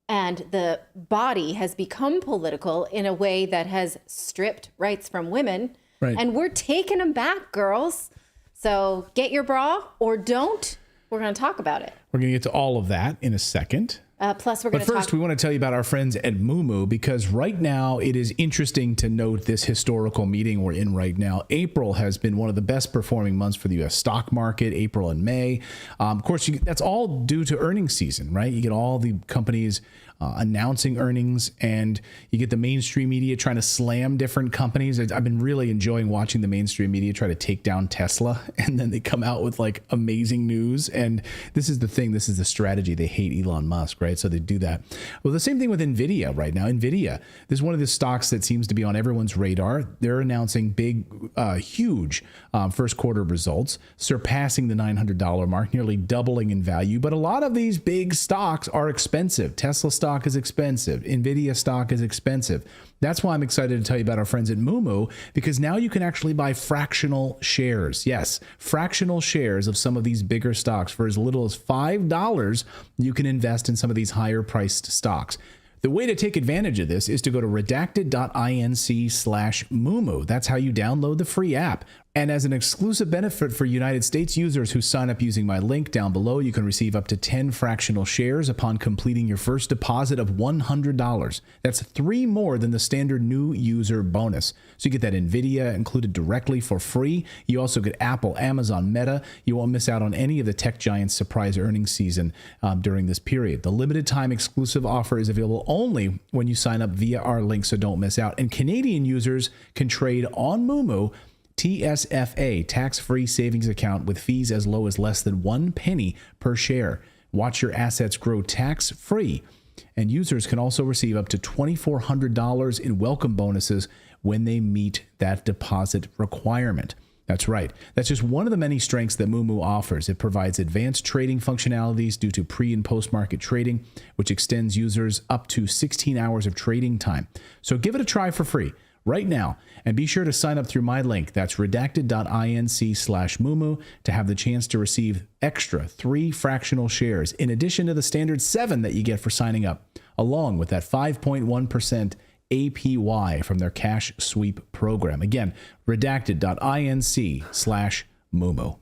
and the body has become political in a way that has stripped rights from women. Right. And we're taking them back, girls. So get your bra or don't. We're going to talk about it. We're going to get to all of that in a second. Plus, we're going But to talk. first, we want to tell you about our friends at Moomoo, because right now it is interesting to note this historical meeting we're in right now. April has been one of the best performing months for the U.S. stock market, April and May. Of course, that's all due to earnings season, right? You get all the companies announcing earnings, and you get the mainstream media trying to slam different companies. I've been really enjoying watching the mainstream media try to take down Tesla, and then they come out with like amazing news. And this is the thing. This is the strategy. They hate Elon Musk, right? So they do that. Well, the same thing with NVIDIA right now. NVIDIA, this is one of the stocks that seems to be on everyone's radar. They're announcing big, huge first quarter results, surpassing the $900 mark, nearly doubling in value. But a lot of these big stocks are expensive. Tesla stock is expensive. NVIDIA stock is expensive. That's why I'm excited to tell you about our friends at Moomoo, because now you can actually buy fractional shares. Yes, fractional shares of some of these bigger stocks for as little as $5. You can invest in some of these higher priced stocks. The way to take advantage of this is to go to redacted.inc/Moomoo. That's how you download the free app. And as an exclusive benefit for United States users who sign up using my link down below, you can receive up to 10 fractional shares upon completing your first deposit of $100. That's 3 more than the standard new user bonus. So you get that NVIDIA included directly for free. You also get Apple, Amazon, Meta. You won't miss out on any of the tech giants' surprise earnings season during this period. The limited time exclusive offer is available only when you sign up via our link, so don't miss out. And Canadian users can trade on Moomoo TSFA, tax-free savings account with fees as low as less than 1 penny per share. Watch your assets grow tax-free. And users can also receive up to $2,400 in welcome bonuses when they meet that deposit requirement. That's right. That's just one of the many strengths that Moomoo offers. It provides advanced trading functionalities due to pre- and post-market trading, which extends users up to 16 hours of trading time. So give it a try for free right now, and be sure to sign up through my link. That's redacted.inc/Moomoo to have the chance to receive extra 3 fractional shares in addition to the standard 7 that you get for signing up, along with that 5.1% APY from their cash sweep program. Again, redacted.inc/Moomoo.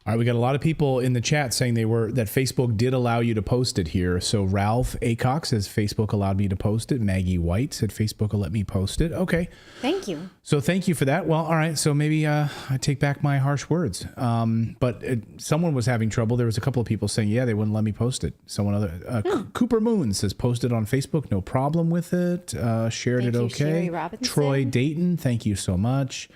All right, we got a lot of people in the chat saying that Facebook did allow you to post it here. So Ralph Acock says Facebook allowed me to post it. Maggie White said Facebook will let me post it. Okay. Thank you. So thank you for that. Well, all right. So maybe I take back my harsh words. But someone was having trouble. There was a couple of people saying, yeah, they wouldn't let me post it. Cooper Moon says posted on Facebook. No problem with it. Shared Thank it you, okay. Sherry Robinson. Troy Dayton, thank you so much.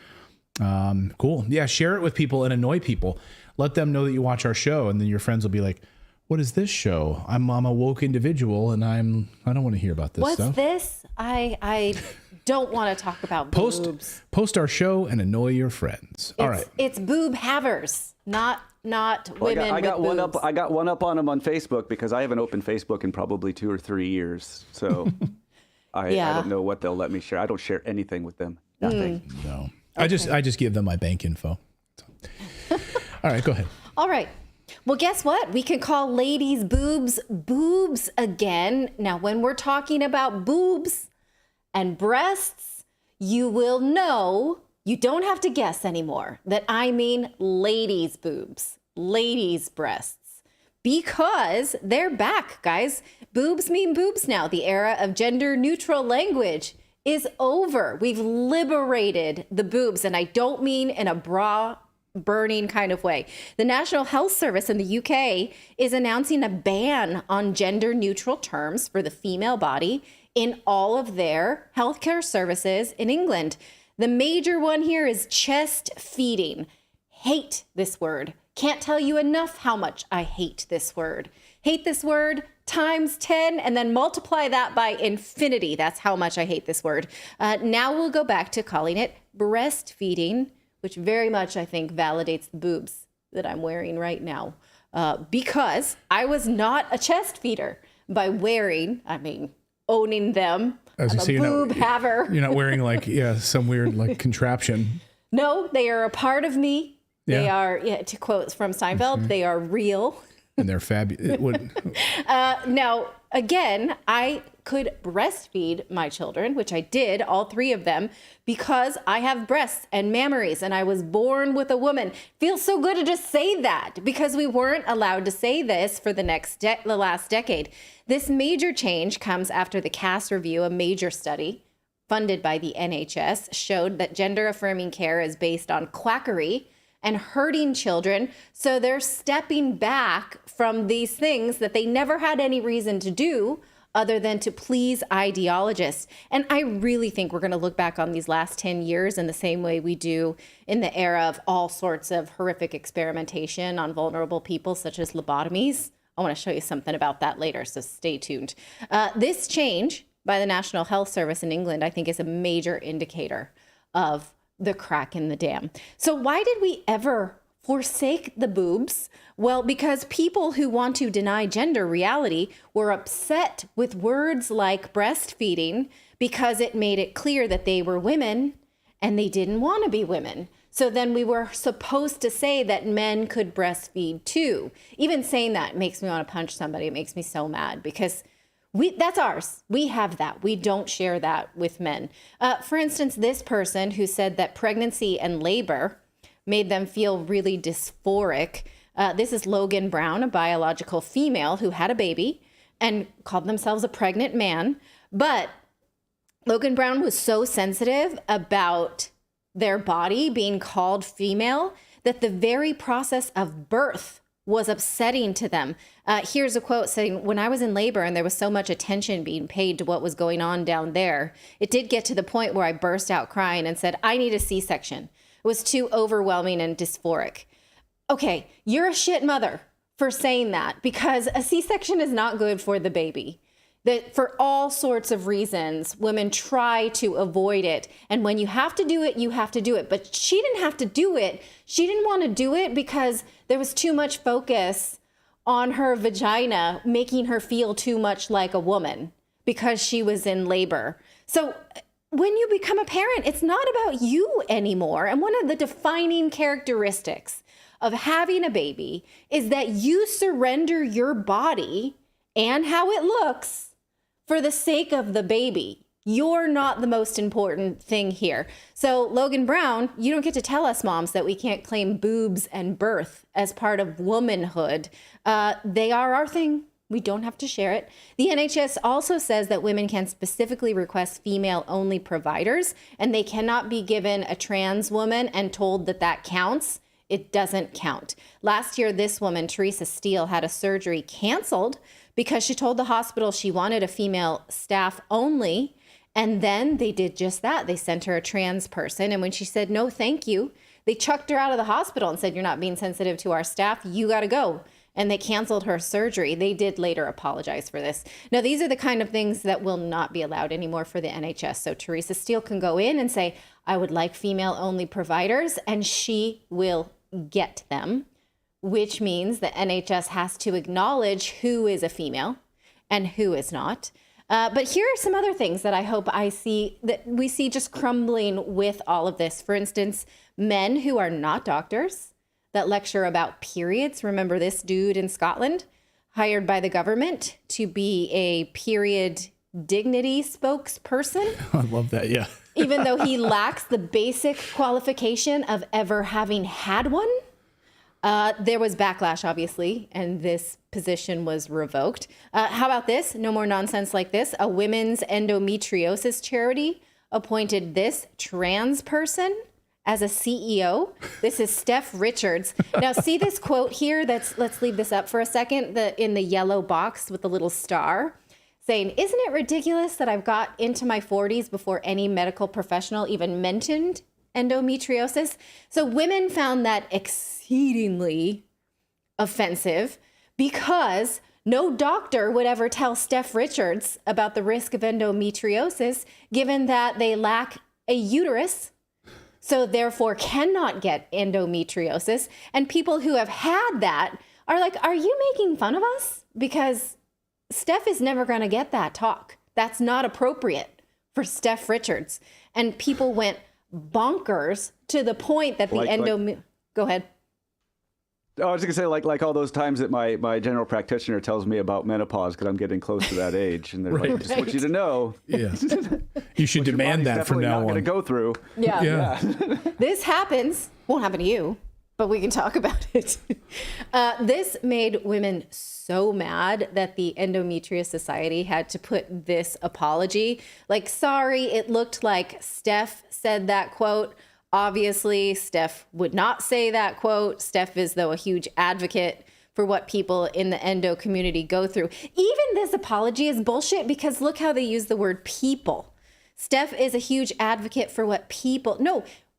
Cool. Yeah, share it with people and annoy people. Let them know that you watch our show, and then your friends will be like, what is this show? I'm a woke individual, and I don't want to hear about this stuff. What's this? I don't want to talk about boobs. Post our show and annoy your friends. All right. It's boob havers, not women I got with one boobs. up. I got one up on them on Facebook because I haven't opened Facebook in probably 2 or 3 years. So I don't know what they'll let me share. I don't share anything with them. Nothing. No. Okay. I just give them my bank info. All right, go ahead. All right. Well, guess what? We can call ladies' boobs boobs again. Now, when we're talking about boobs and breasts, you will know, you don't have to guess anymore, that I mean ladies' boobs, ladies' breasts, because they're back, guys. Boobs mean boobs now. The era of gender-neutral language is over. We've liberated the boobs, and I don't mean in a bra burning kind of way. The National Health Service in the UK is announcing a ban on gender neutral terms for the female body in all of their healthcare services in England. The major one here is chest feeding. Hate this word. Can't tell you enough how much I hate this word. Hate this word times 10 and then multiply that by infinity. That's how much I hate this word. Now we'll go back to calling it breastfeeding, which very much, I think, validates the boobs that I'm wearing right now. because I was not a chest feeder by owning them. As I'm you a say, boob haver. You're not wearing some weird contraption. No, they are a part of me. Yeah. They are, to quote from Seinfeld, they are real. And they're fabulous. Now, again, I could breastfeed my children, which I did, all 3 of them, because I have breasts and mammaries and I was born with a woman. Feels so good to just say that, because we weren't allowed to say this for the last decade. This major change comes after the Cass Review, a major study funded by the NHS, showed that gender-affirming care is based on quackery and hurting children. So they're stepping back from these things that they never had any reason to do other than to please ideologists. And I really think we're going to look back on these last 10 years in the same way we do in the era of all sorts of horrific experimentation on vulnerable people, such as lobotomies. I want to show you something about that later, so stay tuned. This change by the National Health Service in England, I think, is a major indicator of the crack in the dam. So why did we ever forsake the boobs? Well, because people who want to deny gender reality were upset with words like breastfeeding because it made it clear that they were women and they didn't want to be women. So then we were supposed to say that men could breastfeed too. Even saying that makes me want to punch somebody. It makes me so mad because that's ours. We have that. We don't share that with men. For instance, this person who said that pregnancy and labor made them feel really dysphoric. This is Logan Brown, a biological female who had a baby and called themselves a pregnant man. But Logan Brown was so sensitive about their body being called female that the very process of birth was upsetting to them. Here's a quote saying, "When I was in labor and there was so much attention being paid to what was going on down there, it did get to the point where I burst out crying and said, I need a C-section. It was too overwhelming and dysphoric." Okay, you're a shit mother for saying that, because a C-section is not good for the baby. That for all sorts of reasons, women try to avoid it. And when you have to do it, you have to do it. But she didn't have to do it. She didn't want to do it because there was too much focus on her vagina, making her feel too much like a woman because she was in labor. So when you become a parent, it's not about you anymore. And one of the defining characteristics of having a baby is that you surrender your body and how it looks for the sake of the baby. You're not the most important thing here. So Logan Brown, you don't get to tell us moms that we can't claim boobs and birth as part of womanhood. They are our thing. We don't have to share it. The NHS also says that women can specifically request female-only providers, and they cannot be given a trans woman and told that that counts. It doesn't count. Last year, this woman, Teresa Steele, had a surgery canceled because she told the hospital she wanted a female staff only. And then they did just that. They sent her a trans person. And when she said, no, thank you, they chucked her out of the hospital and said, you're not being sensitive to our staff. You got to go. And they canceled her surgery. They did later apologize for this. Now, these are the kind of things that will not be allowed anymore for the NHS. So Teresa Steele can go in and say, I would like female-only providers, and she will get them, which means the NHS has to acknowledge who is a female and who is not. But here are some other things that I hope we see just crumbling with all of this. For instance, men who are not doctors that lecture about periods. Remember this dude in Scotland, hired by the government to be a period dignity spokesperson? I love that, yeah. Even though he lacks the basic qualification of ever having had one. There was backlash, obviously, and this position was revoked. How about this? No more nonsense like this. A women's endometriosis charity appointed this trans person as a CEO. This is Steph Richards. Now, see this quote here? Let's leave this up for a second. In the yellow box with the little star, saying, "Isn't it ridiculous that I've got into my 40s before any medical professional even mentioned endometriosis?" So women found that exceedingly offensive because no doctor would ever tell Steph Richards about the risk of endometriosis, given that they lack a uterus, so therefore cannot get endometriosis. And people who have had that are like, are you making fun of us? Because Steph is never going to get that talk. That's not appropriate for Steph Richards. And people went bonkers to the point that the Go ahead. I was just gonna say, like all those times that my general practitioner tells me about menopause because I'm getting close to that age, and they're like, "I just want you to know, Yeah, you should demand that from now on." Going to go through. Yeah. This happens. Won't happen to you, but we can talk about it. This made women so mad that the Endometrious Society had to put this apology. Like, sorry, it looked like Steph said that quote. Obviously, Steph would not say that quote. Steph is, though, a huge advocate for what people in the endo community go through. Even this apology is bullshit because look how they use the word people. Steph is a huge advocate for what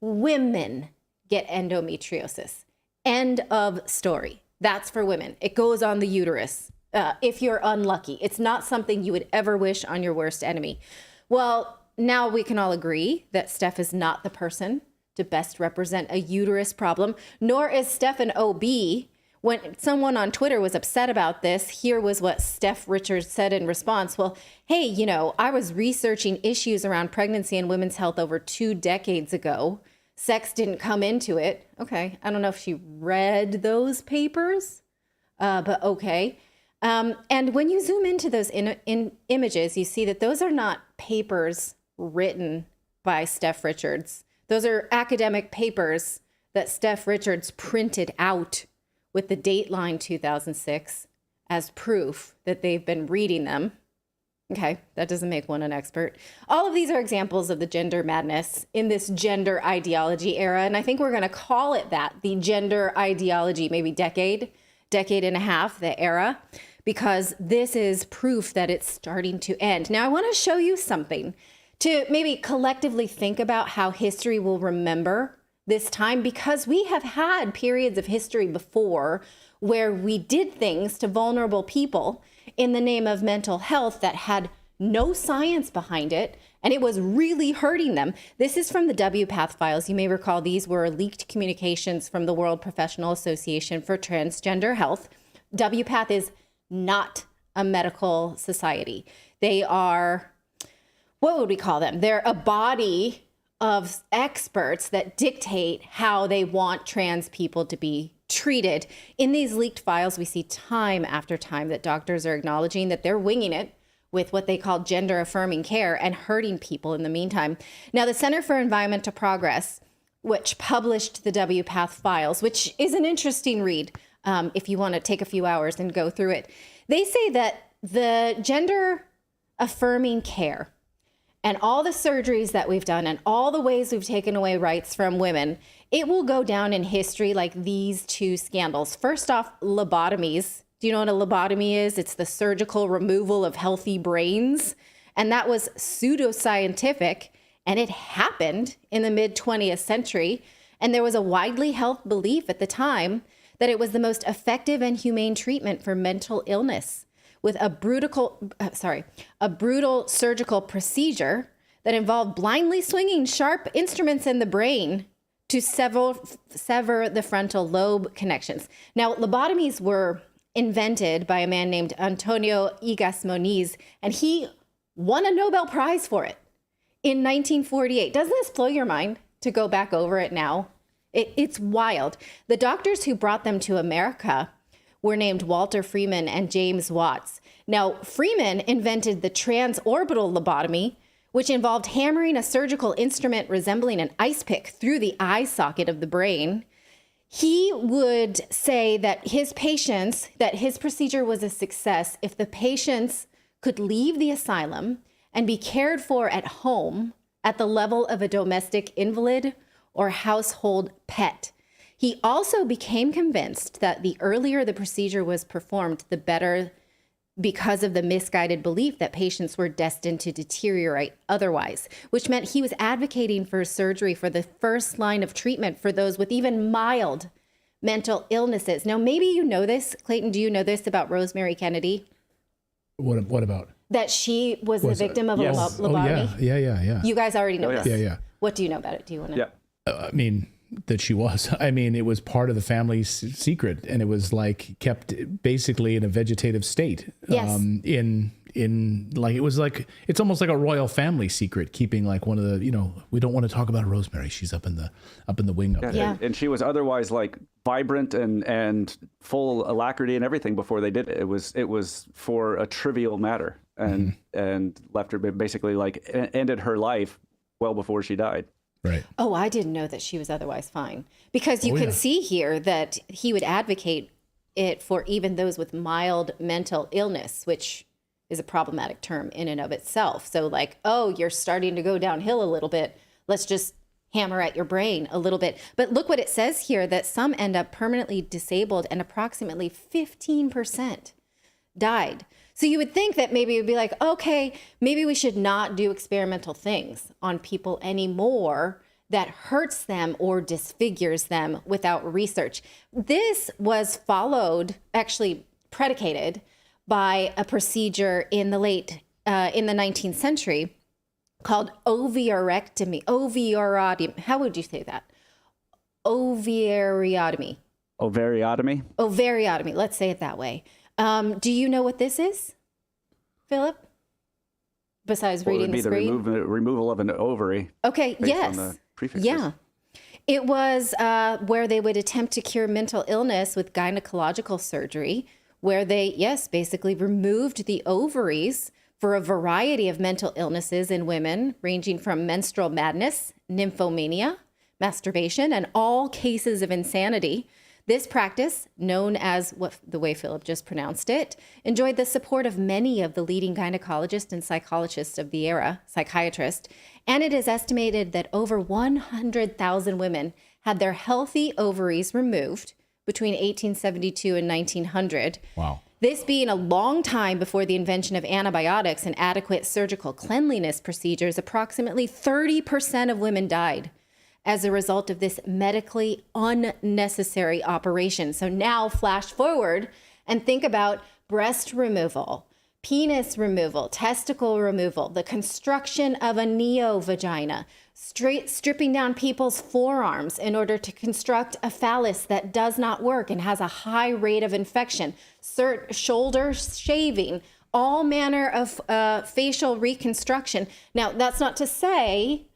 women get endometriosis. End of story. That's for women. It goes on the uterus if you're unlucky. It's not something you would ever wish on your worst enemy. Well, now we can all agree that Steph is not the person to best represent a uterus problem, nor is Steph an OB. When someone on Twitter was upset about this, here was what Steph Richards said in response. Well, hey, I was researching issues around pregnancy and women's health over 2 decades ago. Sex didn't come into it. Okay, I don't know if she read those papers, but okay. And when you zoom into those images, you see that those are not papers written by Steph Richards. Those are academic papers that Steph Richards printed out with the dateline 2006 as proof that they've been reading them. Okay, that doesn't make one an expert. All of these are examples of the gender madness in this gender ideology era, and I think we're going to call it that, the gender ideology, maybe decade and a half, the era, because this is proof that it's starting to end. Now, I want to show you something to maybe collectively think about how history will remember this time, because we have had periods of history before where we did things to vulnerable people in the name of mental health that had no science behind it, and it was really hurting them. This is from the WPATH files. You may recall these were leaked communications from the World Professional Association for Transgender Health. WPATH is not a medical society. They are, what would we call them? They're a body of experts that dictate how they want trans people to be treated. In these leaked files, we see time after time that doctors are acknowledging that they're winging it with what they call gender affirming care and hurting people in the meantime. Now, the Center for Environmental Progress, which published the WPATH files, which is an interesting read if you want to take a few hours and go through it, they say that the gender affirming care and all the surgeries that we've done and all the ways we've taken away rights from women, it will go down in history like these 2 scandals. First off, lobotomies. Do you know what a lobotomy is? It's the surgical removal of healthy brains. And that was pseudoscientific, and it happened in the mid-20th century. And there was a widely held belief at the time that it was the most effective and humane treatment for mental illness, with a brutal surgical procedure that involved blindly swinging sharp instruments in the brain to sever the frontal lobe connections. Now, lobotomies were invented by a man named Antonio Igas Moniz, and he won a Nobel Prize for it in 1948. Doesn't this blow your mind to go back over it now? It's wild. The doctors who brought them to America were named Walter Freeman and James Watts. Now, Freeman invented the transorbital lobotomy, which involved hammering a surgical instrument resembling an ice pick through the eye socket of the brain. He would say that his procedure was a success if the patients could leave the asylum and be cared for at home at the level of a domestic invalid or household pet. He also became convinced that the earlier the procedure was performed, the better, because of the misguided belief that patients were destined to deteriorate otherwise, which meant he was advocating for surgery for the first line of treatment for those with even mild mental illnesses. Now, maybe you know this. Clayton, do you know this about Rosemary Kennedy? What about? That she was the victim of a lobotomy? Oh, yeah. You guys already know this. Yeah. What do you know about it? Do you want to? Yeah. I mean, that she was. I mean, it was part of the family's secret, and it was like kept basically in a vegetative state. Yes. In like, it was like, it's almost like a royal family secret, keeping like one of the, you know, we don't want to talk about Rosemary. She's up in the wing up there. Yeah. And she was otherwise like vibrant and full alacrity and everything before they did it. It was for a trivial matter, and left her basically like ended her life well before she died. Right. Oh, I didn't know that she was otherwise fine, because you can see here that he would advocate it for even those with mild mental illness, which is a problematic term in and of itself. So like, oh, you're starting to go downhill a little bit. Let's just hammer at your brain a little bit. But look what it says here, that some end up permanently disabled and approximately 15% died. So you would think that maybe it would be like, okay, maybe we should not do experimental things on people anymore that hurts them or disfigures them without research. This was followed, actually predicated by a procedure in the in the 19th century called ovariotomy. How would you say that? Ovariotomy. Ovariotomy. Let's say it that way. Do you know what this is, Philip? Besides reading the screen? It would be the removal of an ovary. Okay, yes. On the prefixes. Yeah. It was where they would attempt to cure mental illness with gynecological surgery, where they, basically removed the ovaries for a variety of mental illnesses in women, ranging from menstrual madness, nymphomania, masturbation, and all cases of insanity. This practice, known as the way Philip just pronounced it, enjoyed the support of many of the leading gynecologists and psychologists of the era, psychiatrists, and it is estimated that over 100,000 women had their healthy ovaries removed between 1872 and 1900. Wow. This being a long time before the invention of antibiotics and adequate surgical cleanliness procedures, approximately 30% of women died as a result of this medically unnecessary operation. So now flash forward and think about breast removal, penis removal, testicle removal, the construction of a neo-vagina, stripping down people's forearms in order to construct a phallus that does not work and has a high rate of infection, shoulder shaving, all manner of facial reconstruction. Now, that's not to say,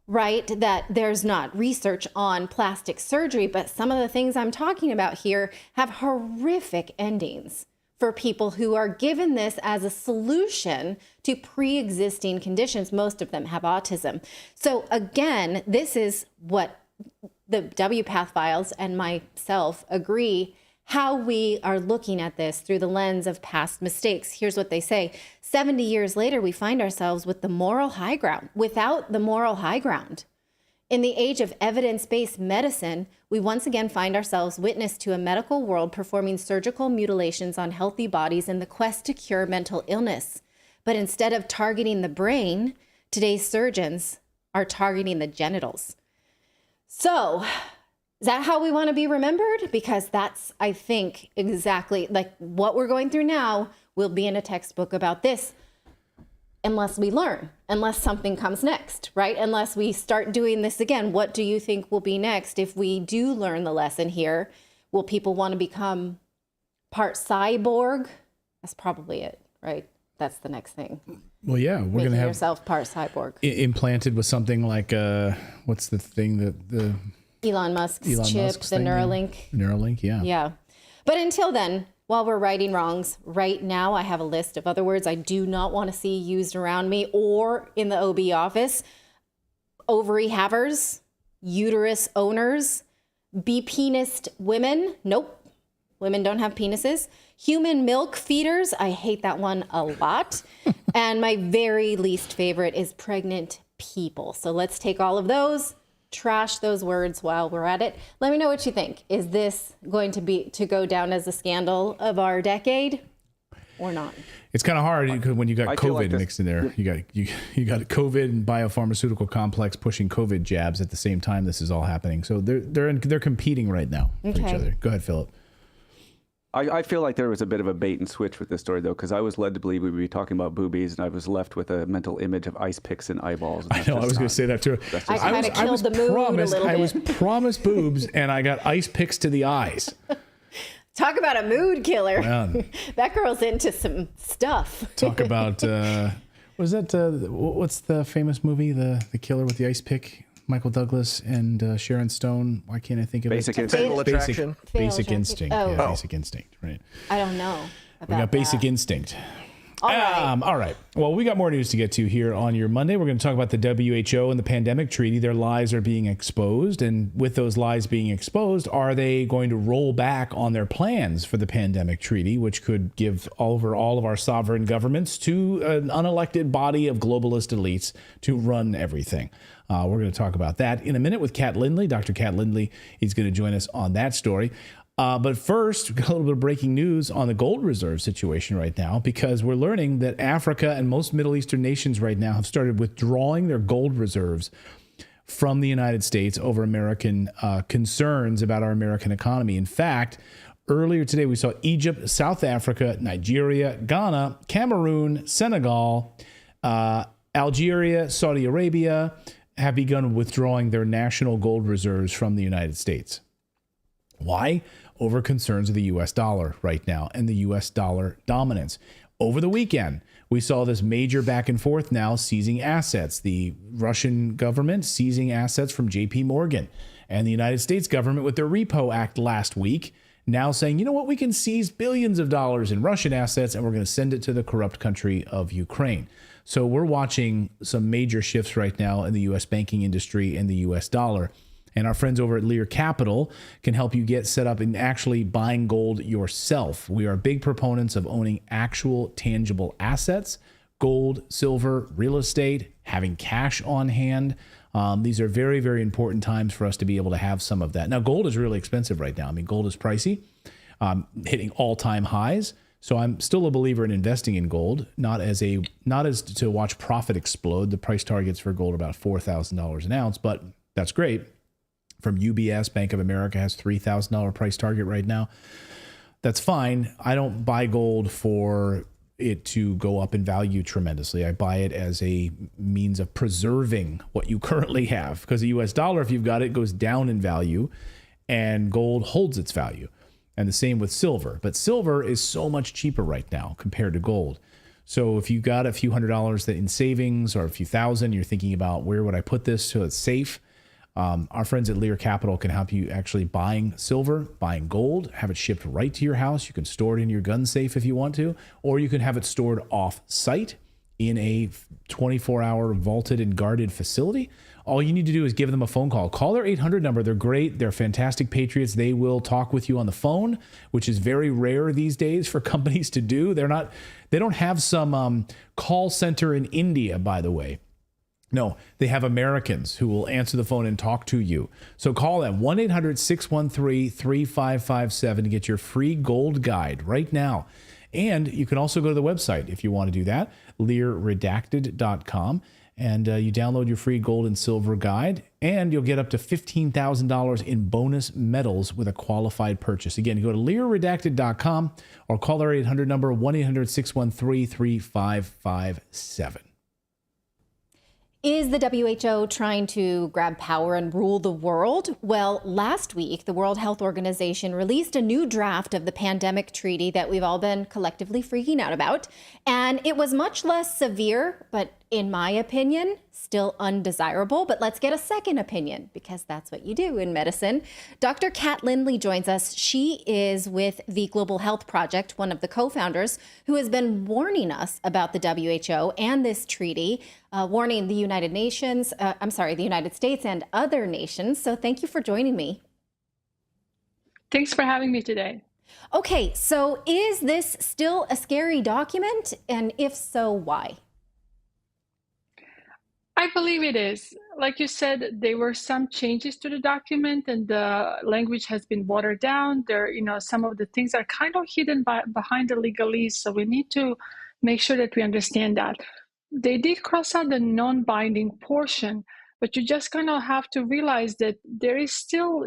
right, that there's not research on plastic surgery, but some of the things I'm talking about here have horrific endings for people who are given this as a solution to pre-existing conditions. Most of them have autism. So again, this is what the WPATH files and myself agree, how we are looking at this through the lens of past mistakes. Here's what they say. 70 years later, we find ourselves with the moral high ground, without the moral high ground. In the age of evidence-based medicine, we once again find ourselves witness to a medical world performing surgical mutilations on healthy bodies in the quest to cure mental illness. But instead of targeting the brain, today's surgeons are targeting the genitals. So, is that how we want to be remembered? Because that's, I think, exactly like what we're going through now will be in a textbook about this. Unless we learn, unless something comes next, right? Unless we start doing this again. What do you think will be next if we do learn the lesson here? Will people want to become part cyborg? That's probably it, right? That's the next thing. Well, yeah, we're going to have yourself part cyborg. Implanted with something like, what's the thing that the Elon Musk's chip, the Neuralink. Neuralink, yeah. Yeah. But until then, while we're righting wrongs, right now I have a list of other words I do not want to see used around me or in the OB office. Ovary havers, uterus owners, be-penised women. Nope. Women don't have penises. Human milk feeders. I hate that one a lot. And my very least favorite is pregnant people. So let's take all of those, trash those words while we're at it. Let me know what you think. Is this going to go down as a scandal of our decade or not? It's kind of hard because when you got COVID mixed in there, you got COVID and biopharmaceutical complex pushing COVID jabs at the same time. This is all happening. So they're competing right now for each other. Go ahead, Philip. I feel like there was a bit of a bait and switch with this story, though, because I was led to believe we would be talking about boobies, and I was left with a mental image of ice picks and eyeballs. And I know, I was going to say that too. I kind of killed the mood a little bit. I was promised boobs, and I got ice picks to the eyes. Talk about a mood killer. Man. That girl's into some stuff. Talk about, what's the famous movie, the killer with the ice pick? Michael Douglas and Sharon Stone. Why can't I think of Basic it? Instinct. Fatal Attraction. Basic Instinct. Oh. Yeah, Basic Instinct. Right. I don't know about We got Basic that. Instinct. All right. All right. Well, we got more news to get to here on your Monday. We're going to talk about the WHO and the pandemic treaty. Their lies are being exposed. And with those lies being exposed, are they going to roll back on their plans for the pandemic treaty, which could give over all of our sovereign governments to an unelected body of globalist elites to run everything? We're going to talk about that in a minute with Kat Lindley. Dr. Kat Lindley is going to join us on that story. But first, we've got a little bit of breaking news on the gold reserve situation right now, because we're learning that Africa and most Middle Eastern nations right now have started withdrawing their gold reserves from the United States over American concerns about our American economy. In fact, earlier today, we saw Egypt, South Africa, Nigeria, Ghana, Cameroon, Senegal, Algeria, Saudi Arabia have begun withdrawing their national gold reserves from the United States. Why? Over concerns of the U.S. dollar right now and the U.S. dollar dominance. Over the weekend, we saw this major back and forth now seizing assets. The Russian government seizing assets from J.P. Morgan, and the United States government with their Repo Act last week now saying, you know what, we can seize billions of dollars in Russian assets and we're going to send it to the corrupt country of Ukraine. So we're watching some major shifts right now in the U.S. banking industry and the U.S. dollar. And our friends over at Lear Capital can help you get set up in actually buying gold yourself. We are big proponents of owning actual tangible assets, gold, silver, real estate, having cash on hand. These are very, very important times for us to be able to have some of that. Now, gold is really expensive right now. I mean, gold is pricey, hitting all-time highs. So I'm still a believer in investing in gold, not as to watch profit explode. The price targets for gold are about $4,000 an ounce, but that's great. From UBS, Bank of America has $3,000 price target right now. That's fine. I don't buy gold for it to go up in value tremendously. I buy it as a means of preserving what you currently have, because the US dollar, if you've got it, goes down in value and gold holds its value. And the same with silver. But silver is so much cheaper right now compared to gold. So if you got a few $100s in savings or a few thousand, you're thinking about where would I put this so it's safe? Our friends at Lear Capital can help you actually buying silver, buying gold, have it shipped right to your house. You can store it in your gun safe if you want to, or you can have it stored off-site in a 24-hour vaulted and guarded facility. All you need to do is give them a phone call. Call their 800 number. They're great. They're fantastic patriots. They will talk with you on the phone, which is very rare these days for companies to do. They don't have some call center in India, by the way. No, they have Americans who will answer the phone and talk to you. So call them 1-800-613-3557 to get your free gold guide right now. And you can also go to the website if you want to do that, LearRedacted.com. And you download your free gold and silver guide, and you'll get up to $15,000 in bonus medals with a qualified purchase. Again, go to LearRedacted.com or call our 800 number, 1-800-613-3557. Is the WHO trying to grab power and rule the world? Well, last week, the World Health Organization released a new draft of the pandemic treaty that we've all been collectively freaking out about. And it was much less severe, but in my opinion, still undesirable. But let's get a second opinion, because that's what you do in medicine. Dr. Kat Lindley joins us. She is with the Global Health Project, one of the co-founders, who has been warning us about the WHO and this treaty, warning the United States and other nations. So thank you for joining me. Thanks for having me today. Okay, so is this still a scary document? And if so, why? I believe it is. Like you said, there were some changes to the document and the language has been watered down. Some of the things are kind of hidden behind the legalese. So we need to make sure that we understand that. They did cross out the non-binding portion, but you just kind of have to realize that there is still,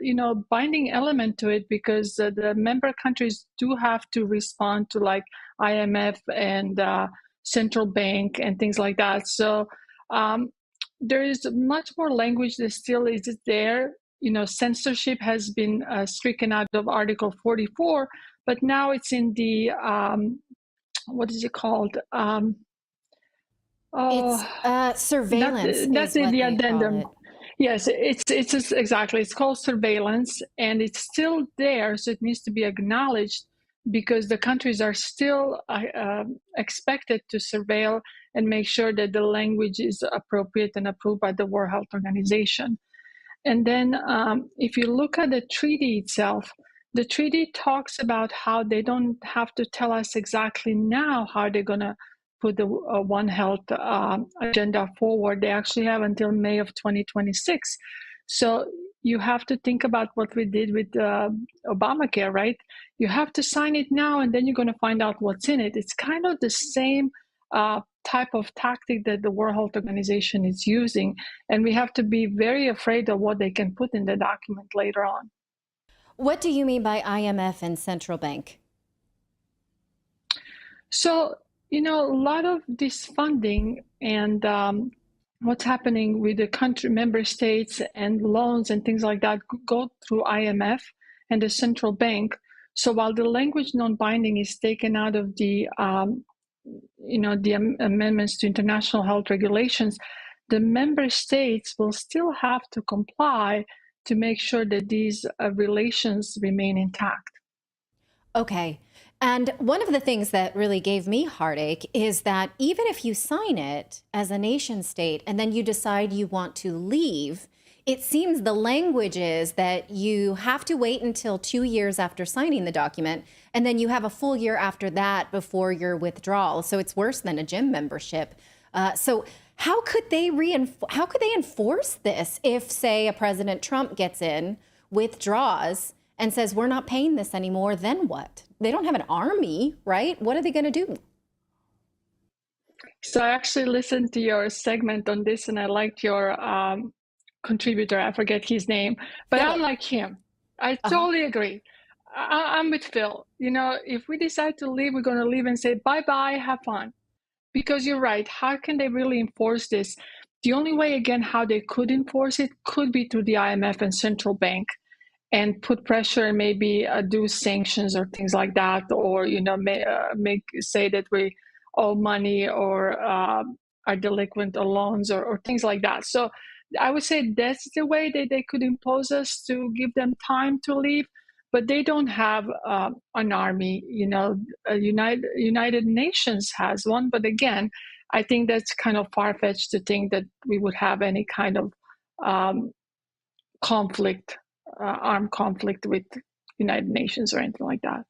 binding element to it, because the member countries do have to respond to like IMF and central bank and things like that. So there is much more language that still is there. Censorship has been stricken out of Article 44, but now it's in the, what is it called? It's surveillance. That's is in the what they call addendum. it. Yes, it's exactly. It's called surveillance, and it's still there, so it needs to be acknowledged, because the countries are still expected to surveil and make sure that the language is appropriate and approved by the World Health Organization. And then if you look at the treaty itself, the treaty talks about how they don't have to tell us exactly now how they're going to put the One Health agenda forward. They actually have until May of 2026. So you have to think about what we did with Obamacare, right? You have to sign it now, and then you're going to find out what's in it. It's kind of the same type of tactic that the World Health Organization is using, and we have to be very afraid of what they can put in the document later on. What do you mean by IMF and central bank? So, a lot of this funding and what's happening with the country member states and loans and things like that go through IMF and the central bank. So while the language non-binding is taken out of the the amendments to international health regulations, the member states will still have to comply to make sure that these relations remain intact. Okay. And one of the things that really gave me heartache is that even if you sign it as a nation state and then you decide you want to leave, it seems the language is that you have to wait until 2 years after signing the document, and then you have a full year after that before your withdrawal. So it's worse than a gym membership. So how could they enforce this if, say, a President Trump gets in, withdraws, and says, we're not paying this anymore? Then what? They don't have an army, right? What are they going to do? So I actually listened to your segment on this, and I liked your contributor. I forget his name, but Phil. I'm like him. I totally agree. I'm with Phil. If we decide to leave, we're going to leave and say, bye-bye, have fun. Because you're right. How can they really enforce this? The only way, again, how they could enforce it could be through the IMF and central bank, and put pressure and maybe do sanctions or things like that, or say that we owe money or are delinquent on loans or things like that. So I would say that's the way that they could impose us, to give them time to leave. But they don't have an army. United Nations has one, but again, I think that's kind of far-fetched to think that we would have any kind of conflict. Armed conflict with United Nations or anything like that.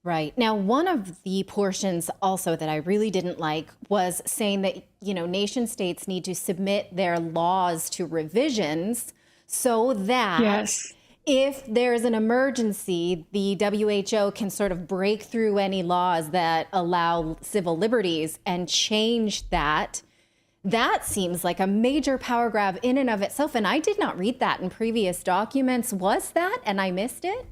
Right. Now, one of the portions also that I really didn't like was saying that, nation states need to submit their laws to revisions so that Yes. if there's an emergency, the WHO can sort of break through any laws that allow civil liberties and change that. That seems like a major power grab in and of itself. And I did not read that in previous documents. Was that? And I missed it?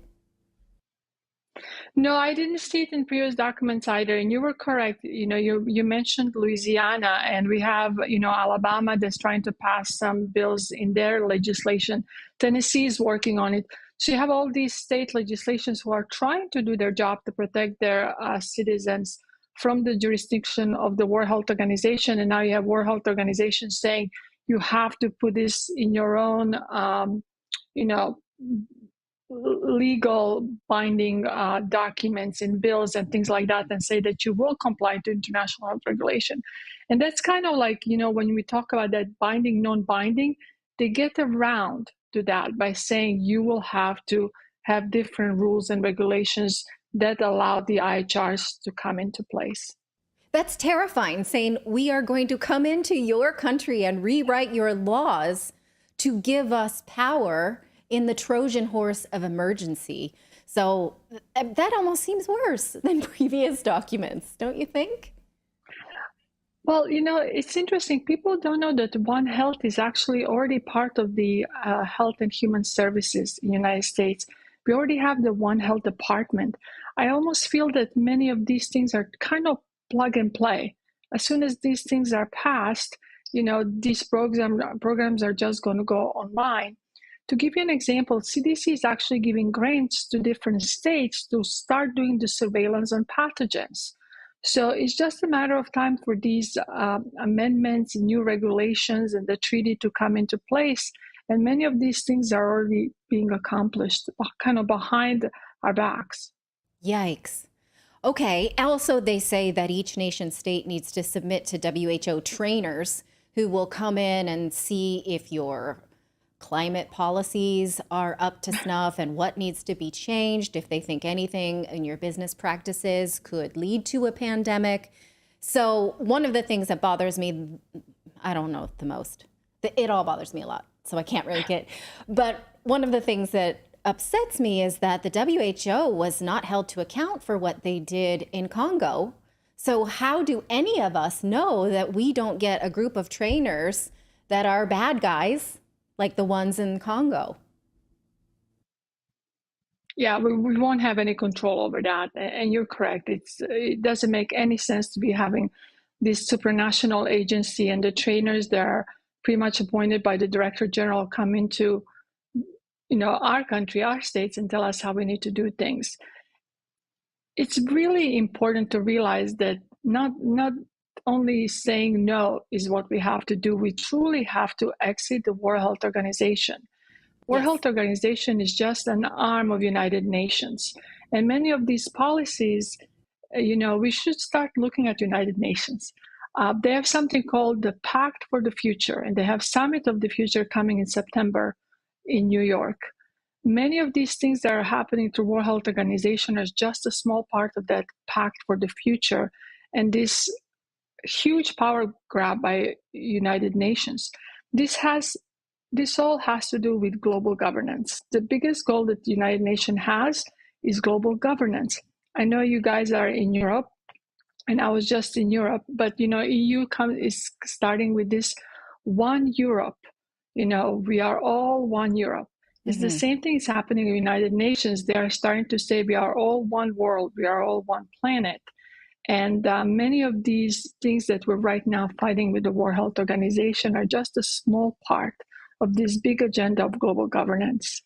No, I didn't see it in previous documents either. And you were correct. You mentioned Louisiana, and we have, Alabama that's trying to pass some bills in their legislation. Tennessee is working on it. So you have all these state legislations who are trying to do their job to protect their citizens from the jurisdiction of the World Health Organization. And now you have World Health Organization saying you have to put this in your own, legal binding documents and bills and things like that, and say that you will comply to international health regulation. And that's kind of like, when we talk about that binding, non-binding, they get around to that by saying you will have to have different rules and regulations that allow the IHRs to come into place. That's terrifying, saying we are going to come into your country and rewrite your laws to give us power in the Trojan horse of emergency. So that almost seems worse than previous documents, don't you think? Well, it's interesting. People don't know that One Health is actually already part of the Health and Human Services in the United States. We already have the One Health department. I almost feel that many of these things are kind of plug and play. As soon as these things are passed, these programs are just going to go online. To give you an example, CDC is actually giving grants to different states to start doing the surveillance on pathogens. So it's just a matter of time for these amendments, new regulations, and the treaty to come into place. And many of these things are already being accomplished kind of behind our backs. Yikes. Okay. Also, they say that each nation state needs to submit to WHO trainers who will come in and see if your climate policies are up to snuff and what needs to be changed, if they think anything in your business practices could lead to a pandemic. So one of the things that bothers me, I don't know the most, it all bothers me a lot, so I can't really get, but one of the things that upsets me is that the WHO was not held to account for what they did in Congo. So how do any of us know that we don't get a group of trainers that are bad guys like the ones in Congo? Yeah, we won't have any control over that. And you're correct. It doesn't make any sense to be having this supranational agency and the trainers that are pretty much appointed by the director general come into our country, our states, and tell us how we need to do things. It's really important to realize that not only saying no is what we have to do. We truly have to exit the World Health Organization. World Health Organization is just an arm of United Nations. And many of these policies, we should start looking at United Nations. They have something called the Pact for the Future, and they have Summit of the Future coming in September in New York. Many of these things that are happening through World Health Organization are just a small part of that Pact for the Future. And this huge power grab by United Nations. This all has to do with global governance. The biggest goal that the United Nations has is global governance. I know you guys are in Europe, and I was just in Europe, but EU is starting with this one Europe. We are all one Europe. It's the same thing is happening in the United Nations. They are starting to say we are all one world, we are all one planet. And many of these things that we're right now fighting with the World Health Organization are just a small part of this big agenda of global governance.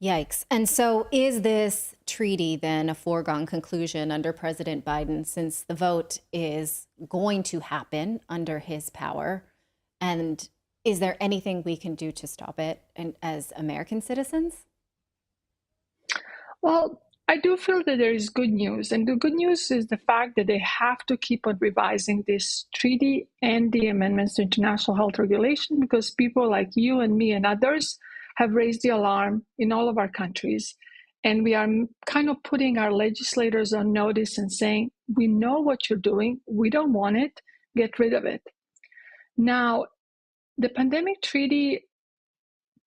Yikes. And so is this treaty then a foregone conclusion under President Biden, since the vote is going to happen under his power? And is there anything we can do to stop it as American citizens? Well, I do feel that there is good news. And the good news is the fact that they have to keep on revising this treaty and the amendments to international health regulation, because people like you and me and others have raised the alarm in all of our countries. And we are kind of putting our legislators on notice and saying, we know what you're doing. We don't want it. Get rid of it. Now, the pandemic treaty,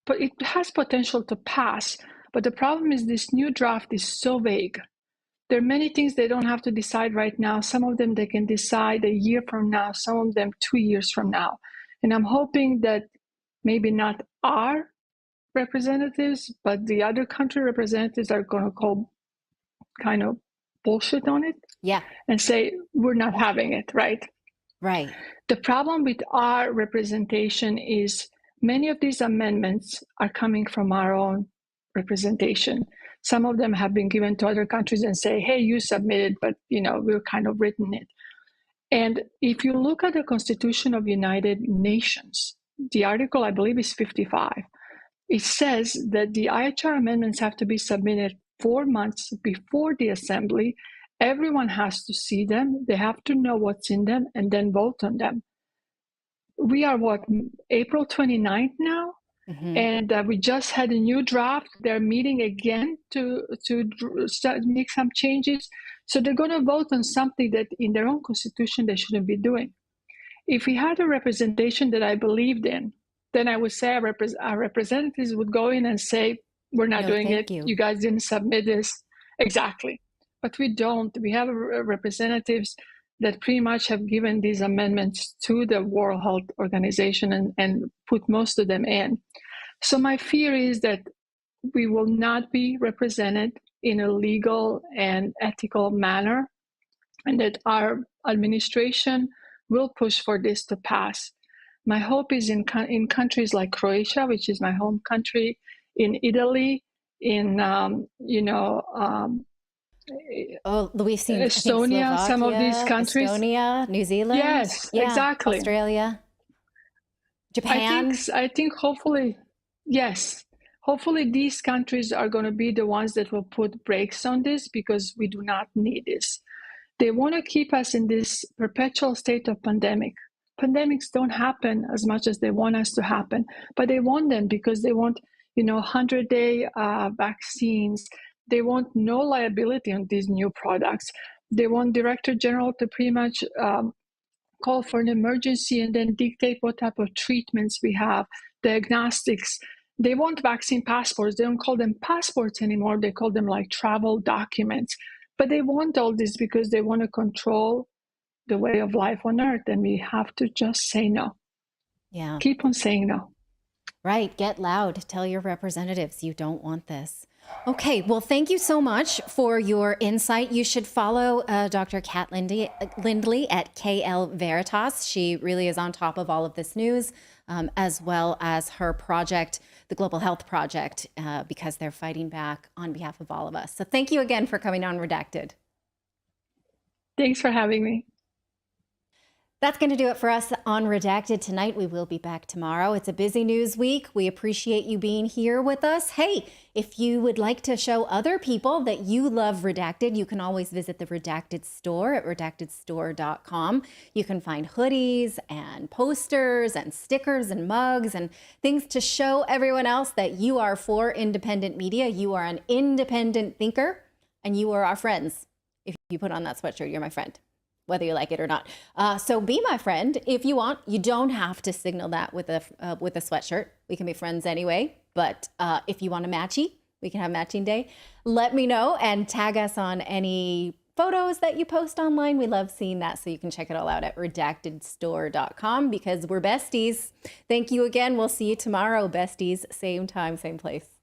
but it has potential to pass. But the problem is this new draft is so vague. There are many things they don't have to decide right now. Some of them they can decide a year from now, some of them 2 years from now. And I'm hoping that maybe not our representatives, but the other country representatives are going to call kind of bullshit on it. Yeah. And say, we're not having it, right? Right. The problem with our representation is many of these amendments are coming from our own representation. Some of them have been given to other countries and say, hey, you submitted, but we're kind of written it. And if you look at the Constitution of United Nations, the article, I believe, is 55. It says that the IHR amendments have to be submitted 4 months before the assembly. Everyone has to see them. They have to know what's in them and then vote on them. We are April 29th now? Mm-hmm. And we just had a new draft. They're meeting again to make some changes. So they're going to vote on something that in their own constitution they shouldn't be doing. If we had a representation that I believed in, then I would say our representatives would go in and say, we're not doing it. You guys didn't submit this. Exactly. But we don't. We have representatives that pretty much have given these amendments to the World Health Organization and put most of them in. So my fear is that we will not be represented in a legal and ethical manner, and that our administration will push for this to pass. My hope is in countries like Croatia, which is my home country, in Italy, in We've seen Estonia, some of these countries. Estonia, New Zealand. Yes, exactly. Australia, Japan. I think hopefully, yes. Hopefully these countries are going to be the ones that will put brakes on this, because we do not need this. They want to keep us in this perpetual state of pandemic. Pandemics don't happen as much as they want us to happen, but they want them because they want, 100-day vaccines. They want no liability on these new products. They want Director General to pretty much call for an emergency and then dictate what type of treatments we have, diagnostics. They want vaccine passports. They don't call them passports anymore. They call them like travel documents. But they want all this because they want to control the way of life on Earth. And we have to just say no. Yeah. Keep on saying no. Right. Get loud. Tell your representatives you don't want this. Okay. Well, thank you so much for your insight. You should follow Dr. Kat Lindley at KL Veritas. She really is on top of all of this news, as well as her project, the Global Health Project, because they're fighting back on behalf of all of us. So thank you again for coming on Redacted. Thanks for having me. That's going to do it for us on Redacted tonight. We will be back tomorrow. It's a busy news week. We appreciate you being here with us. Hey, if you would like to show other people that you love Redacted, you can always visit the Redacted store at redactedstore.com. You can find hoodies and posters and stickers and mugs and things to show everyone else that you are for independent media. You are an independent thinker, and you are our friends. If you put on that sweatshirt, you're my friend, whether you like it or not. So be my friend if you want. You don't have to signal that with a sweatshirt. We can be friends anyway. But if you want a matchy, we can have matching day. Let me know and tag us on any photos that you post online. We love seeing that. So you can check it all out at redactedstore.com, because we're besties. Thank you again. We'll see you tomorrow, besties. Same time, same place.